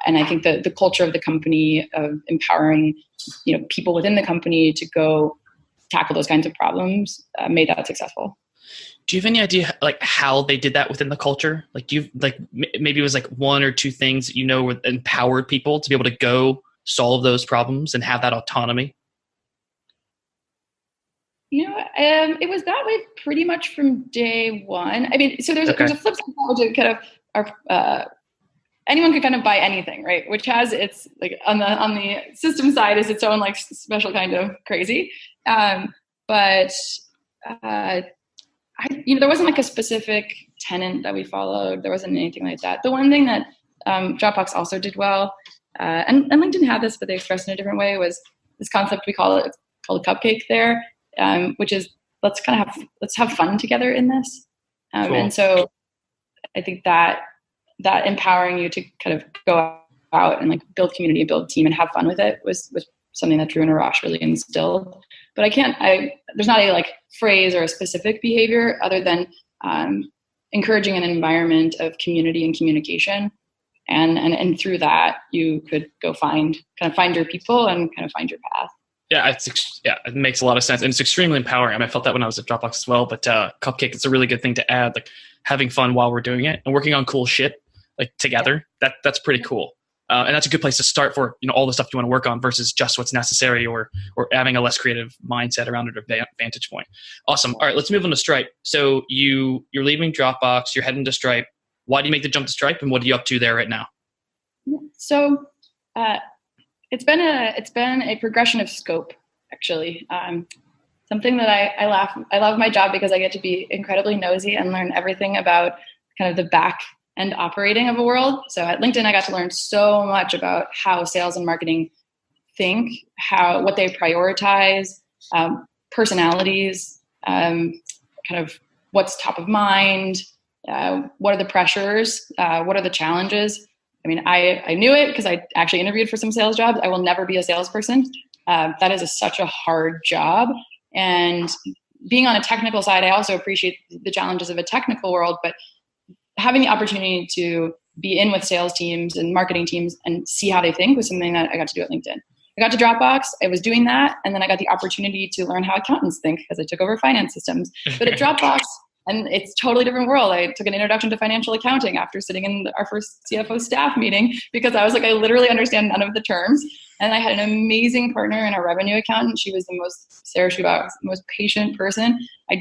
And I think the culture of the company of empowering, people within the company to go tackle those kinds of problems made that successful. Do you have any idea like how they did that within the culture? Like, maybe it was like 1 or 2 things that empowered people to be able to go solve those problems and have that autonomy? It was that way pretty much from day one. I mean, so there's a flip side which kind of anyone could kind of buy anything, right? Which has its like on the system side is its own like special kind of crazy, but. There wasn't like a specific tenant that we followed. There wasn't anything like that. The one thing that Dropbox also did well, and LinkedIn had this, but they expressed it in a different way, was this concept it's called a cupcake there, which is let's have fun together in this. Cool. And so I think that empowering you to kind of go out and like build community, build team, and have fun with it was something that Drew and Arash really instilled. But there's not a like phrase or a specific behavior other than encouraging an environment of community and communication. And through that, you could go find your people and kind of find your path. Yeah, it makes a lot of sense, and it's extremely empowering. I mean, I felt that when I was at Dropbox as well. But Cupcake, it's a really good thing to add, like having fun while we're doing it and working on cool shit like together. That's pretty cool, and that's a good place to start for all the stuff you want to work on versus just what's necessary or having a less creative mindset around it or vantage point. Awesome. All right, let's move on to Stripe. So you're leaving Dropbox, you're heading to Stripe. Why do you make the jump to Stripe, and what are you up to there right now? So. It's been a progression of scope, actually. Something that I love my job because I get to be incredibly nosy and learn everything about kind of the back end operating of a world. So at LinkedIn, I got to learn so much about how sales and marketing think, what they prioritize, personalities, kind of what's top of mind, what are the pressures, what are the challenges. I mean, I knew it because I actually interviewed for some sales jobs. I will never be a salesperson. That is such a hard job. And being on a technical side, I also appreciate the challenges of a technical world, but having the opportunity to be in with sales teams and marketing teams and see how they think was something that I got to do at LinkedIn. I got to Dropbox, I was doing that, and then I got the opportunity to learn how accountants think because I took over finance systems. But at Dropbox, and it's a totally different world. I took an introduction to financial accounting after sitting in our first CFO staff meeting because I was like, I literally understand none of the terms. And I had an amazing partner and a revenue accountant. She was Sarah Schubach was the most patient person. I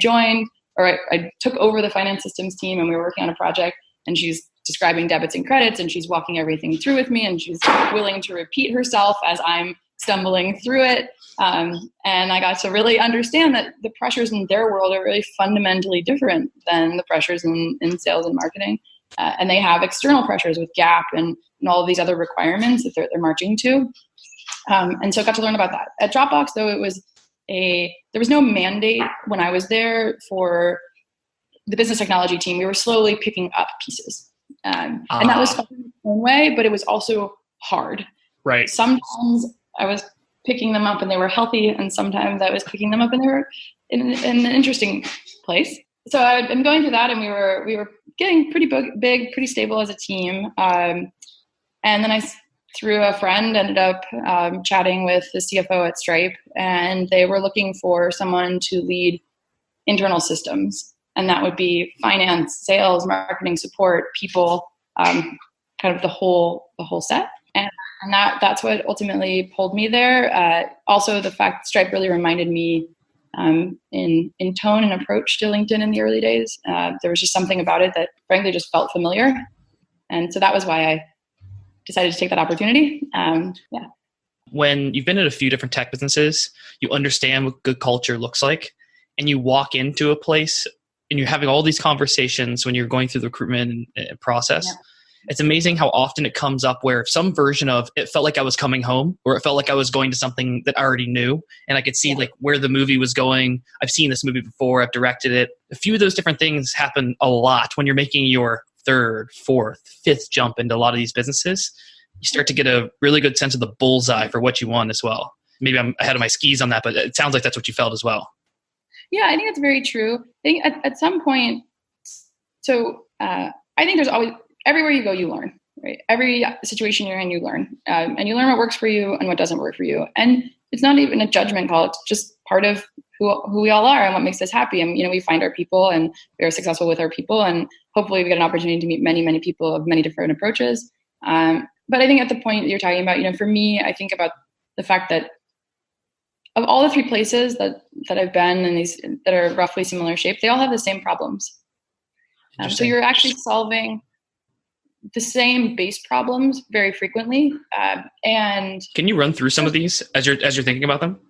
took over the finance systems team and we were working on a project and she's describing debits and credits and she's walking everything through with me and she's willing to repeat herself as I'm stumbling through it. And I got to really understand that the pressures in their world are really fundamentally different than the pressures in sales and marketing. And they have external pressures with GAAP and all of these other requirements that they're marching to. And so I got to learn about that. At Dropbox, though, there was no mandate when I was there for the business technology team. We were slowly picking up pieces. And that was fun in its own way, but it was also hard. Right. Sometimes I was picking them up and they were healthy, and sometimes I was picking them up and they were in an interesting place. So I'd been going through that, and we were getting pretty big, pretty stable as a team. And then I, through a friend, ended up chatting with the CFO at Stripe, and they were looking for someone to lead internal systems, and that would be finance, sales, marketing, support, people, kind of the whole set. And that's what ultimately pulled me there. Also, the fact that Stripe really reminded me in tone and approach to LinkedIn in the early days. There was just something about it that frankly just felt familiar. And so that was why I decided to take that opportunity. When you've been at a few different tech businesses, you understand what good culture looks like, and you walk into a place and you're having all these conversations when you're going through the recruitment process. Yeah. It's amazing how often it comes up where some version of it felt like I was coming home, or it felt like I was going to something that I already knew, and I could see like where the movie was going. I've seen this movie before. I've directed it. A few of those different things happen a lot when you're making your third, fourth, fifth jump into a lot of these businesses. You start to get a really good sense of the bullseye for what you want as well. Maybe I'm ahead of my skis on that, but it sounds like that's what you felt as well. Yeah, I think that's very true. I think at some point, I think there's always, everywhere you go, you learn, right? Every situation you're in, you learn. And you learn what works for you and what doesn't work for you. And it's not even a judgment call. It's just part of who we all are and what makes us happy. And, we find our people and we are successful with our people. And hopefully we get an opportunity to meet many, many people of many different approaches. But I think at the point that you're talking about, for me, I think about the fact that of all the three places that I've been in, these that are roughly similar shape, they all have the same problems. So you're actually solving the same base problems very frequently. And can you run through some of these as you're thinking about them?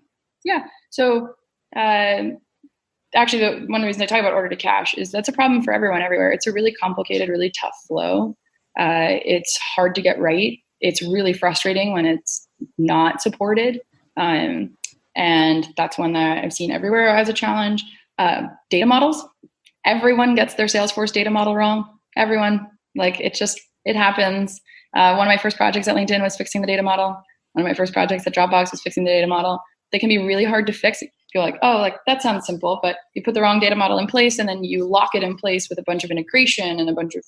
Yeah. So actually, one of the reasons I talk about order to cash is that's a problem for everyone everywhere. It's a really complicated, really tough flow. It's hard to get right. It's really frustrating when it's not supported. And that's one that I've seen everywhere as a challenge. Data models. Everyone gets their Salesforce data model wrong. Everyone. It happens. One of my first projects at LinkedIn was fixing the data model. One of my first projects at Dropbox was fixing the data model. They can be really hard to fix. You're like, that sounds simple, but you put the wrong data model in place and then you lock it in place with a bunch of integration and a bunch of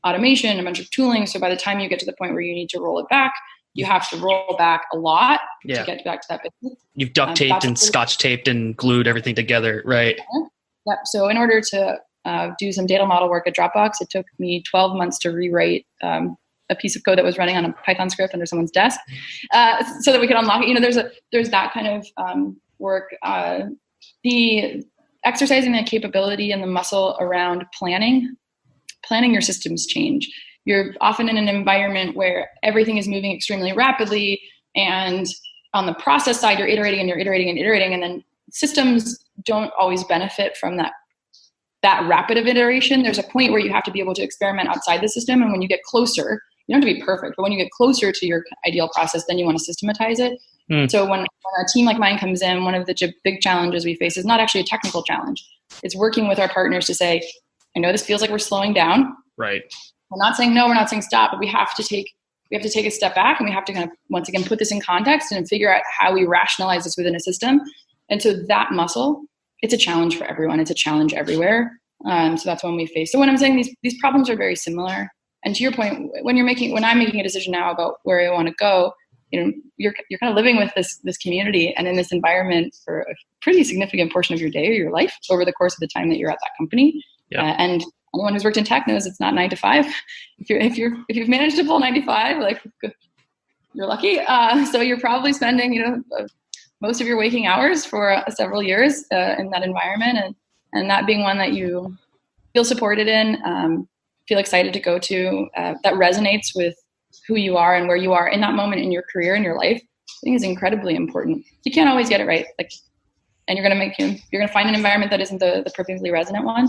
automation, a bunch of tooling. So by the time you get to the point where you need to roll it back, you have to roll back a lot Yeah. to get back to that business. You've duct taped and scotch taped and glued everything together, right? Yep. So in order to do some data model work at Dropbox, it took me 12 months to rewrite a piece of code that was running on a Python script under someone's desk, so that we could unlock it. You know, there's that kind of work. The exercising the capability and the muscle around planning your systems change. You're often in an environment where everything is moving extremely rapidly, and on the process side, you're iterating and you're iterating and iterating, and then systems don't always benefit from that rapid of iteration. There's a point where you have to be able to experiment outside the system, and when you get closer, you don't have to be perfect, but when you get closer to your ideal process, then you want to systematize it. So when a team like mine comes in, one of the big challenges we face is not actually a technical challenge. It's working with our partners to say, I know this feels like we're slowing down. Right. We're not saying no, we're not saying stop, but we have to take a step back, and we have to kind of, once again, put this in context and figure out how we rationalize this within a system. And so that muscle, it's a challenge for everyone. It's a challenge everywhere. So that's when we face. So when I'm saying these problems are very similar. And to your point, when I'm making a decision now about where I want to go, you know, you're kind of living with this community and in this environment for a pretty significant portion of your day or your life over the course of the time that you're at that company. Yeah. And anyone who's worked in tech knows it's not 9 to 5. If you've managed to pull 9 to 5, like, you're lucky. So you're probably spending, you know, most of your waking hours for several years in that environment, and that being one that you feel supported in, feel excited to go to, that resonates with who you are and where you are in that moment in your career and your life, I think is incredibly important. You can't always get it right, and you're gonna find an environment that isn't the perfectly resonant one.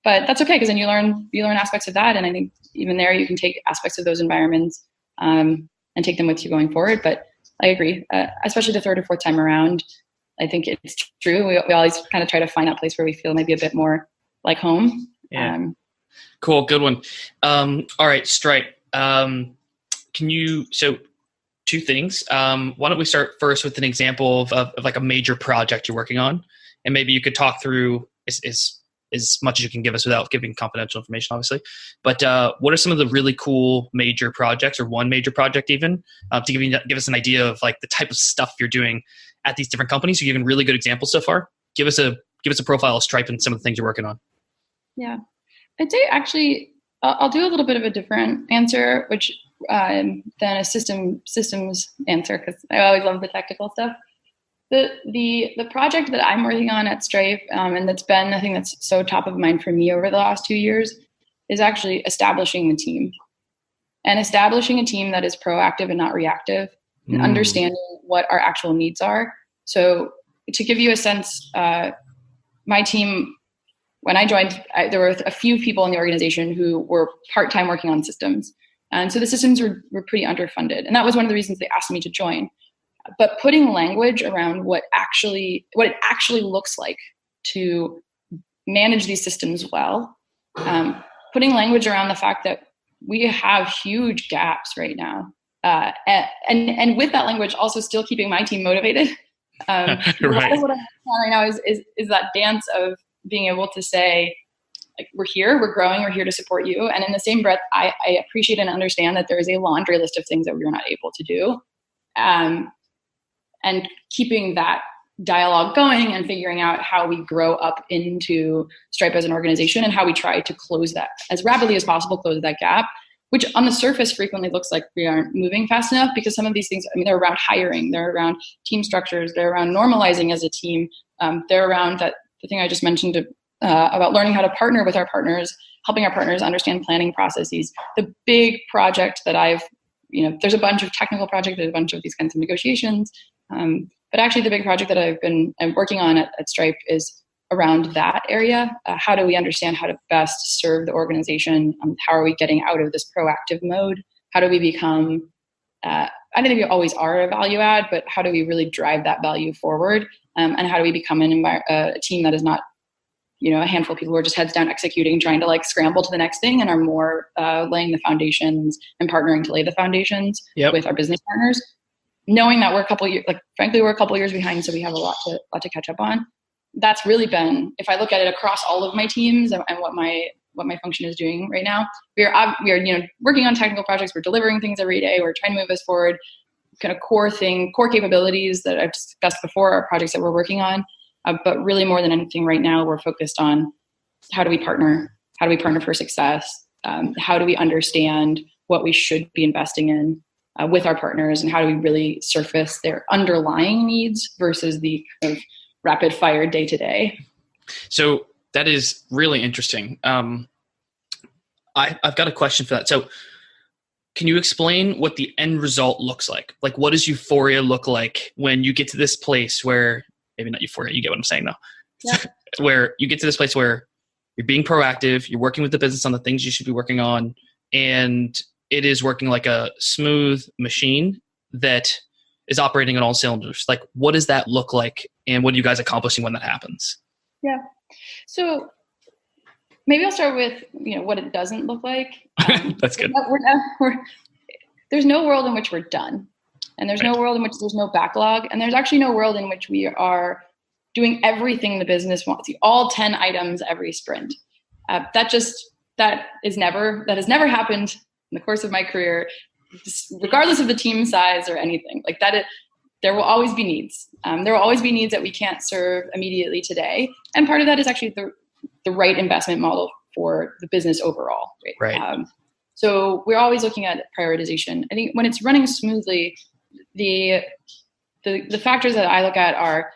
But that's okay, because then you learn aspects of that, and I think even there you can take aspects of those environments and take them with you going forward. But I agree, especially the third or fourth time around. I think it's true. We always kind of try to find that place where we feel maybe a bit more like home. Yeah. Cool. Good one. All right, Stripe. So 2 things. Why don't we start first with an example of like a major project you're working on, and maybe you could talk through as much as you can give us without giving confidential information, obviously. But what are some of the really cool major projects, or one major project even, to give us an idea of like the type of stuff you're doing at these different companies? You're giving really good examples so far. Give us a profile of Stripe and some of the things you're working on. Yeah, I'd say actually I'll do a little bit of a different answer, which than a systems answer, because I always love the technical stuff. The project that I'm working on at Stripe, and that's been the thing that's so top of mind for me over the last 2 years, is actually establishing the team, and establishing a team that is proactive and not reactive, and understanding what our actual needs are. So to give you a sense, my team, when I joined, there were a few people in the organization who were part-time working on systems. And so the systems were pretty underfunded. And that was one of the reasons they asked me to join. But putting language around what it actually looks like to manage these systems well, putting language around the fact that we have huge gaps right now, and with that language, also still keeping my team motivated. Right. A lot of what I'm doing right now is that dance of being able to say, like, we're here, we're growing, we're here to support you, and in the same breath, I appreciate and understand that there is a laundry list of things that we're not able to do. And keeping that dialogue going and figuring out how we grow up into Stripe as an organization, and how we try to close that as rapidly as possible, close that gap, which on the surface frequently looks like we aren't moving fast enough, because some of these things, I mean, they're around hiring, they're around team structures, they're around normalizing as a team, they're around the thing I just mentioned about learning how to partner with our partners, helping our partners understand planning processes. The big project that there's a bunch of technical projects, there's a bunch of these kinds of negotiations. But actually the big project that I'm working on at Stripe is around that area. How do we understand how to best serve the organization? How are we getting out of this proactive mode? How do we become, I don't think we always are a value add, but how do we really drive that value forward? And how do we become a team that is not, a handful of people who are just heads down executing, trying to scramble to the next thing, and are more laying the foundations and partnering to lay the foundations with our business partners. Knowing that we're a couple years behind, so we have a lot to catch up on. That's really been, if I look at it across all of my teams and what my what my function is doing right now. We are working on technical projects. We're delivering things every day. We're trying to move us forward. Kind of core capabilities that I've discussed before are projects that we're working on. But really more than anything right now, we're focused on how do we partner? How do we partner for success? How do we understand what we should be investing in with our partners, and how do we really surface their underlying needs versus the kind of rapid fire day to day? So that is really interesting. I've got a question for that. So can you explain what the end result looks like? Like, what does euphoria look like when you get to this place where, maybe not euphoria, you get what I'm saying though. Yeah. Where you get to this place where you're being proactive, you're working with the business on the things you should be working on, and it is working like a smooth machine that is operating on all cylinders. Like, what does that look like, and what are you guys accomplishing when that happens? Yeah. So maybe I'll start with, what it doesn't look like. That's good. There's no world in which we're done, and there's no world in which there's no backlog, and there's actually no world in which we are doing everything the business wants, all 10 items every sprint. That has never happened in the course of my career, regardless of the team size or anything like that. There will always be needs. There will always be needs that we can't serve immediately today. And part of that is actually the right investment model for the business overall. Right. So we're always looking at prioritization. I think when it's running smoothly, the factors that I look at are,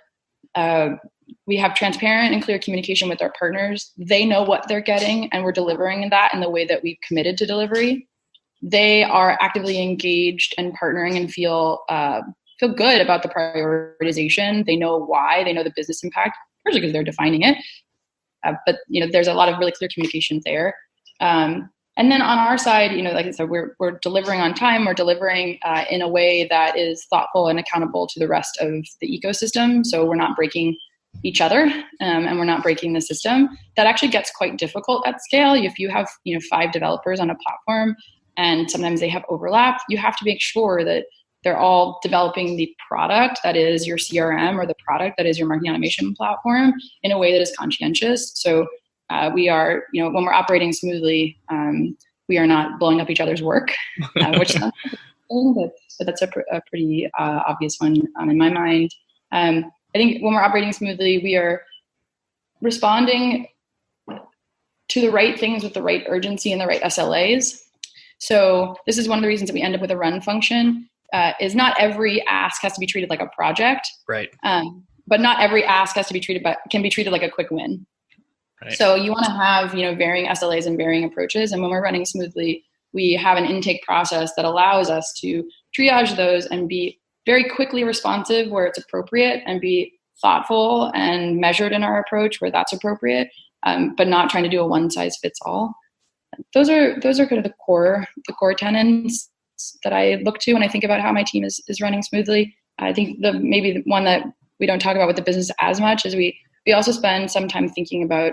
we have transparent and clear communication with our partners. They know what they're getting, and we're delivering that in the way that we've committed to delivery. They are actively engaged and partnering and feel good about the prioritization. They know why. They know the business impact, partially because they're defining it. But there's a lot of really clear communication there. And then on our side, like I said, we're delivering on time. We're delivering in a way that is thoughtful and accountable to the rest of the ecosystem. So we're not breaking each other, and we're not breaking the system. That actually gets quite difficult at scale. If you have 5 developers on a platform, and sometimes they have overlap, you have to make sure that they're all developing the product that is your CRM, or the product that is your marketing automation platform, in a way that is conscientious. So we are, when we're operating smoothly, we are not blowing up each other's work, which is not but that's a pretty obvious one in my mind. I think when we're operating smoothly, we are responding to the right things with the right urgency and the right SLAs. So this is one of the reasons that we end up with a run function. Is not every ask has to be treated like a project, right? But not every ask has to be can be treated like a quick win. Right. So you want to have varying SLAs and varying approaches, and when we're running smoothly, we have an intake process that allows us to triage those and be very quickly responsive where it's appropriate, and be thoughtful and measured in our approach where that's appropriate, but not trying to do a one size fits all. Those are kind of the core tenets that I look to when I think about how my team is running smoothly. I think maybe the one that we don't talk about with the business as much is we also spend some time thinking about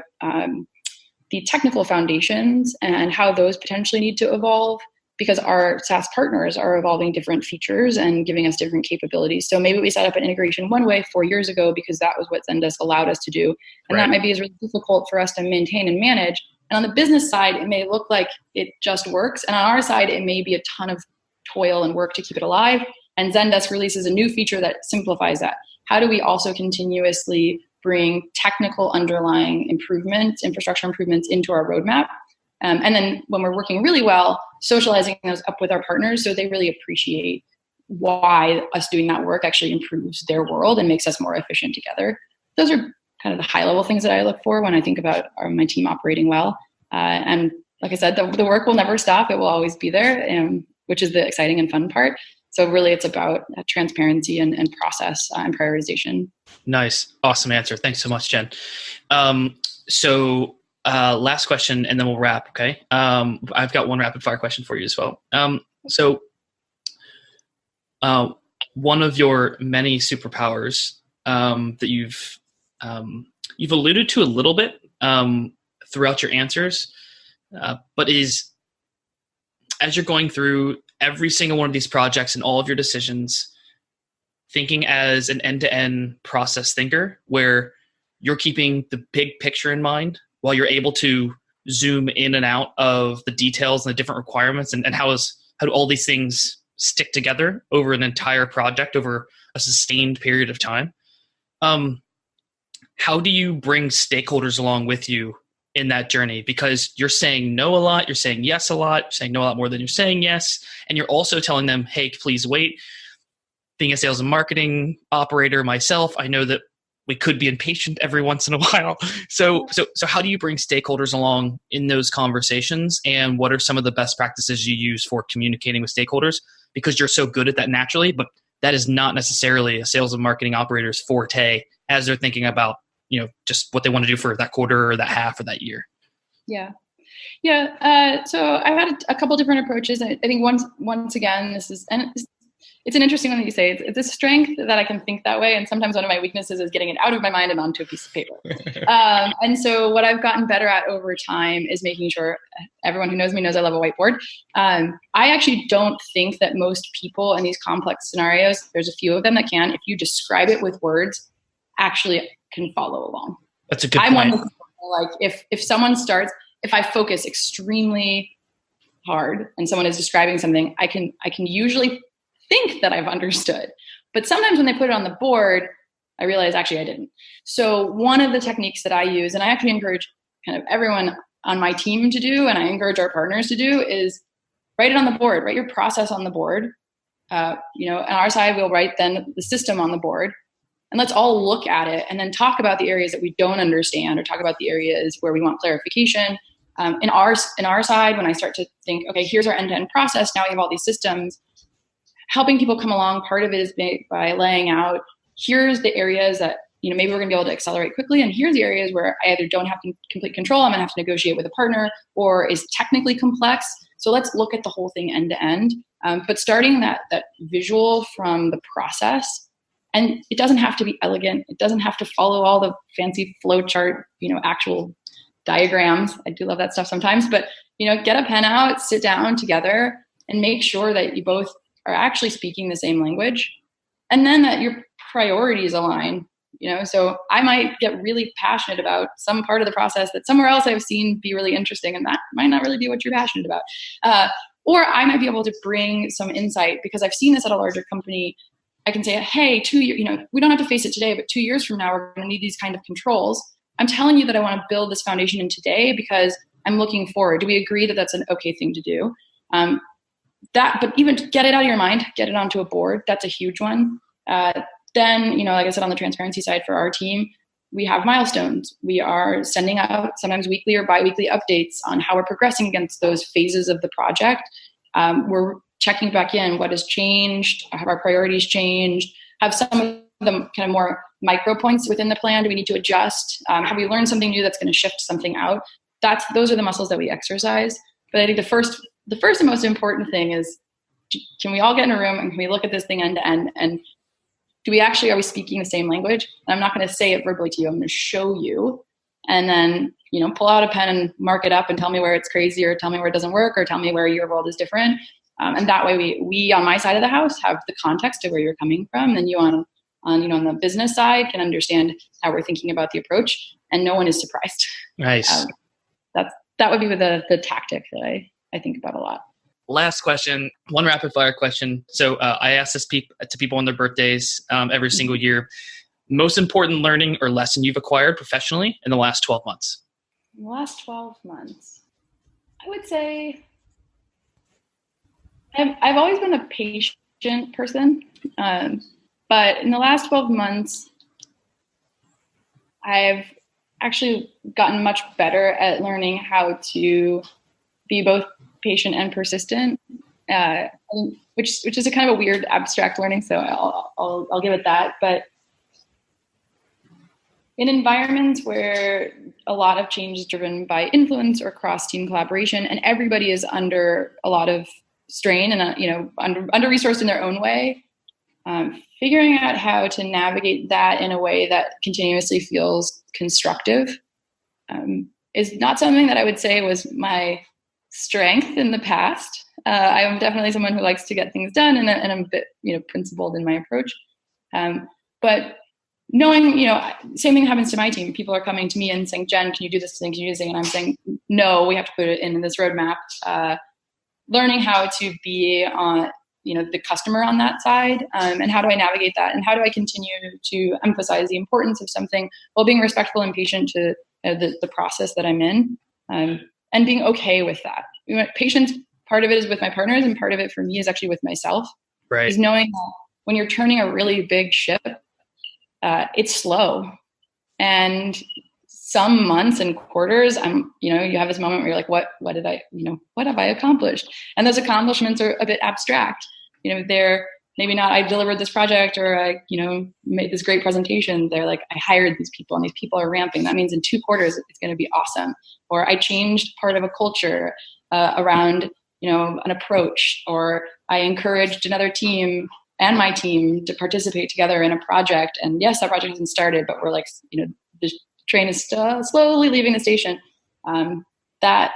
the technical foundations and how those potentially need to evolve, because our SaaS partners are evolving different features and giving us different capabilities. So maybe we set up an integration one way 4 years ago because that was what Zendesk allowed us to do. And that maybe is really difficult for us to maintain and manage. And on the business side, it may look like it just works. And on our side, it may be a ton of toil and work to keep it alive. And Zendesk releases a new feature that simplifies that. How do we also continuously bring technical underlying improvements, infrastructure improvements into our roadmap? And then when we're working really well, socializing those up with our partners so they really appreciate why us doing that work actually improves their world and makes us more efficient together. Those are kind of the high level things that I look for when I think about my team operating well. And like I said, the work will never stop. It will always be there, which is the exciting and fun part. So really it's about transparency and process and prioritization. Nice. Awesome answer. Thanks so much, Jen. Last question and then we'll wrap. Okay. I've got one rapid fire question for you as well. One of your many superpowers that you've alluded to a little bit throughout your answers, but is as you're going through every single one of these projects and all of your decisions, thinking as an end-to-end process thinker, where you're keeping the big picture in mind while you're able to zoom in and out of the details and the different requirements, and how do all these things stick together over an entire project over a sustained period of time. How do you bring stakeholders along with you in that journey? Because you're saying no a lot, you're saying yes a lot, you're saying no a lot more than you're saying yes, and you're also telling them, hey, please wait. Being a sales and marketing operator myself, I know that we could be impatient every once in a while. So how do you bring stakeholders along in those conversations? And what are some of the best practices you use for communicating with stakeholders? Because you're so good at that naturally, but that is not necessarily a sales and marketing operator's forte as they're thinking about, just what they want to do for that quarter or that half or that year. Yeah. So I've had a couple different approaches. I think once again, it's an interesting one that you say. It's a strength that I can think that way. And sometimes one of my weaknesses is getting it out of my mind and onto a piece of paper. And so what I've gotten better at over time is making sure everyone who knows me knows I love a whiteboard. I actually don't think that most people in these complex scenarios, there's a few of them that can, if you describe it with words, actually can follow along. That's a good point. I'm one of like, if someone starts, if I focus extremely hard and someone is describing something, I can usually think that I've understood. But sometimes when they put it on the board, I realize actually I didn't. So one of the techniques that I use, and I actually encourage kind of everyone on my team to do, and I encourage our partners to do, is write it on the board, write your process on the board. On our side, we'll write then the system on the board. And let's all look at it and then talk about the areas that we don't understand or talk about the areas where we want clarification. In our side, when I start to think, okay, here's our end-to-end process, now we have all these systems, helping people come along, part of it is by laying out, here's the areas that, maybe we're going to be able to accelerate quickly. And here's the areas where I either don't have complete control, I'm going to have to negotiate with a partner, or is technically complex. So let's look at the whole thing end to end. But starting that visual from the process, and it doesn't have to be elegant. It doesn't have to follow all the fancy flow chart, actual diagrams. I do love that stuff sometimes, but, get a pen out, sit down together and make sure that you both are actually speaking the same language, and then that your priorities align. So I might get really passionate about some part of the process that somewhere else I've seen be really interesting, and that might not really be what you're passionate about. Or I might be able to bring some insight because I've seen this at a larger company. I can say, hey, 2 years, we don't have to face it today, but 2 years from now, we're going to need these kind of controls. I'm telling you that I want to build this foundation in today because I'm looking forward. Do we agree that that's an okay thing to do? But even get it out of your mind, get it onto a board. That's a huge one. Then, like I said, on the transparency side for our team, we have milestones. We are sending out sometimes weekly or biweekly updates on how we're progressing against those phases of the project. We're checking back in. What has changed? Have our priorities changed? Have some of them kind of more micro points within the plan? Do we need to adjust? Have we learned something new that's going to shift something out? Those are the muscles that we exercise. But I think the first and most important thing is, can we all get in a room and can we look at this thing end to end? And are we speaking the same language? And I'm not going to say it verbally to you. I'm going to show you. And then, pull out a pen and mark it up and tell me where it's crazy, or tell me where it doesn't work, or tell me where your world is different. And that way we on my side of the house have the context of where you're coming from. And you on the business side can understand how we're thinking about the approach, and no one is surprised. Nice. That would be the tactic that I think about a lot. Last question, one rapid fire question. So I ask this to people on their birthdays every single year. Most important learning or lesson you've acquired professionally in the last 12 months? In the last 12 months, I would say I've always been a patient person. But in the last 12 months, I've actually gotten much better at learning how to be both patient and persistent, which is a kind of a weird abstract learning. So I'll give it that. But in environments where a lot of change is driven by influence or cross-team collaboration, and everybody is under a lot of strain and under-resourced in their own way, figuring out how to navigate that in a way that continuously feels constructive is not something that I would say was my strength in the past. I am definitely someone who likes to get things done, and I'm a bit principled in my approach. But knowing, same thing happens to my team. People are coming to me and saying, Jen, can you do this thing? Can you do this thing? And I'm saying, no, we have to put it in this roadmap. Learning how to be on, the customer on that side, and how do I navigate that? And how do I continue to emphasize the importance of something while being respectful and patient to the process that I'm in, and being okay with that. Patience, part of it is with my partners, and part of it for me is actually with myself. Right. Is knowing that when you're turning a really big ship, it's slow, and some months and quarters, you have this moment where you're like, what have I accomplished? And those accomplishments are a bit abstract. They're maybe not, I delivered this project, or I, made this great presentation. They're like, I hired these people and these people are ramping. That means in 2 quarters, it's going to be awesome. Or I changed part of a culture around, an approach, or I encouraged another team and my team to participate together in a project. And yes, that project hasn't started, but we're like, the train is still slowly leaving the station. That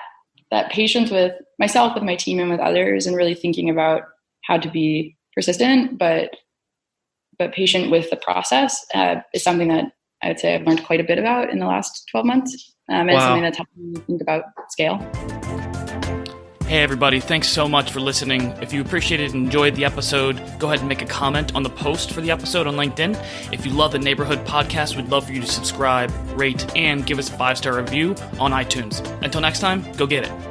patience with myself, with my team, and with others, and really thinking about how to be persistent, but patient with the process is something that I would say I've learned quite a bit about in the last 12 months. And it's something that's helping me think about scale. Hey everybody, thanks so much for listening. If you appreciated and enjoyed the episode, go ahead and make a comment on the post for the episode on LinkedIn. If you love the Naberhood podcast, we'd love for you to subscribe, rate, and give us a 5-star review on iTunes. Until next time, go get it.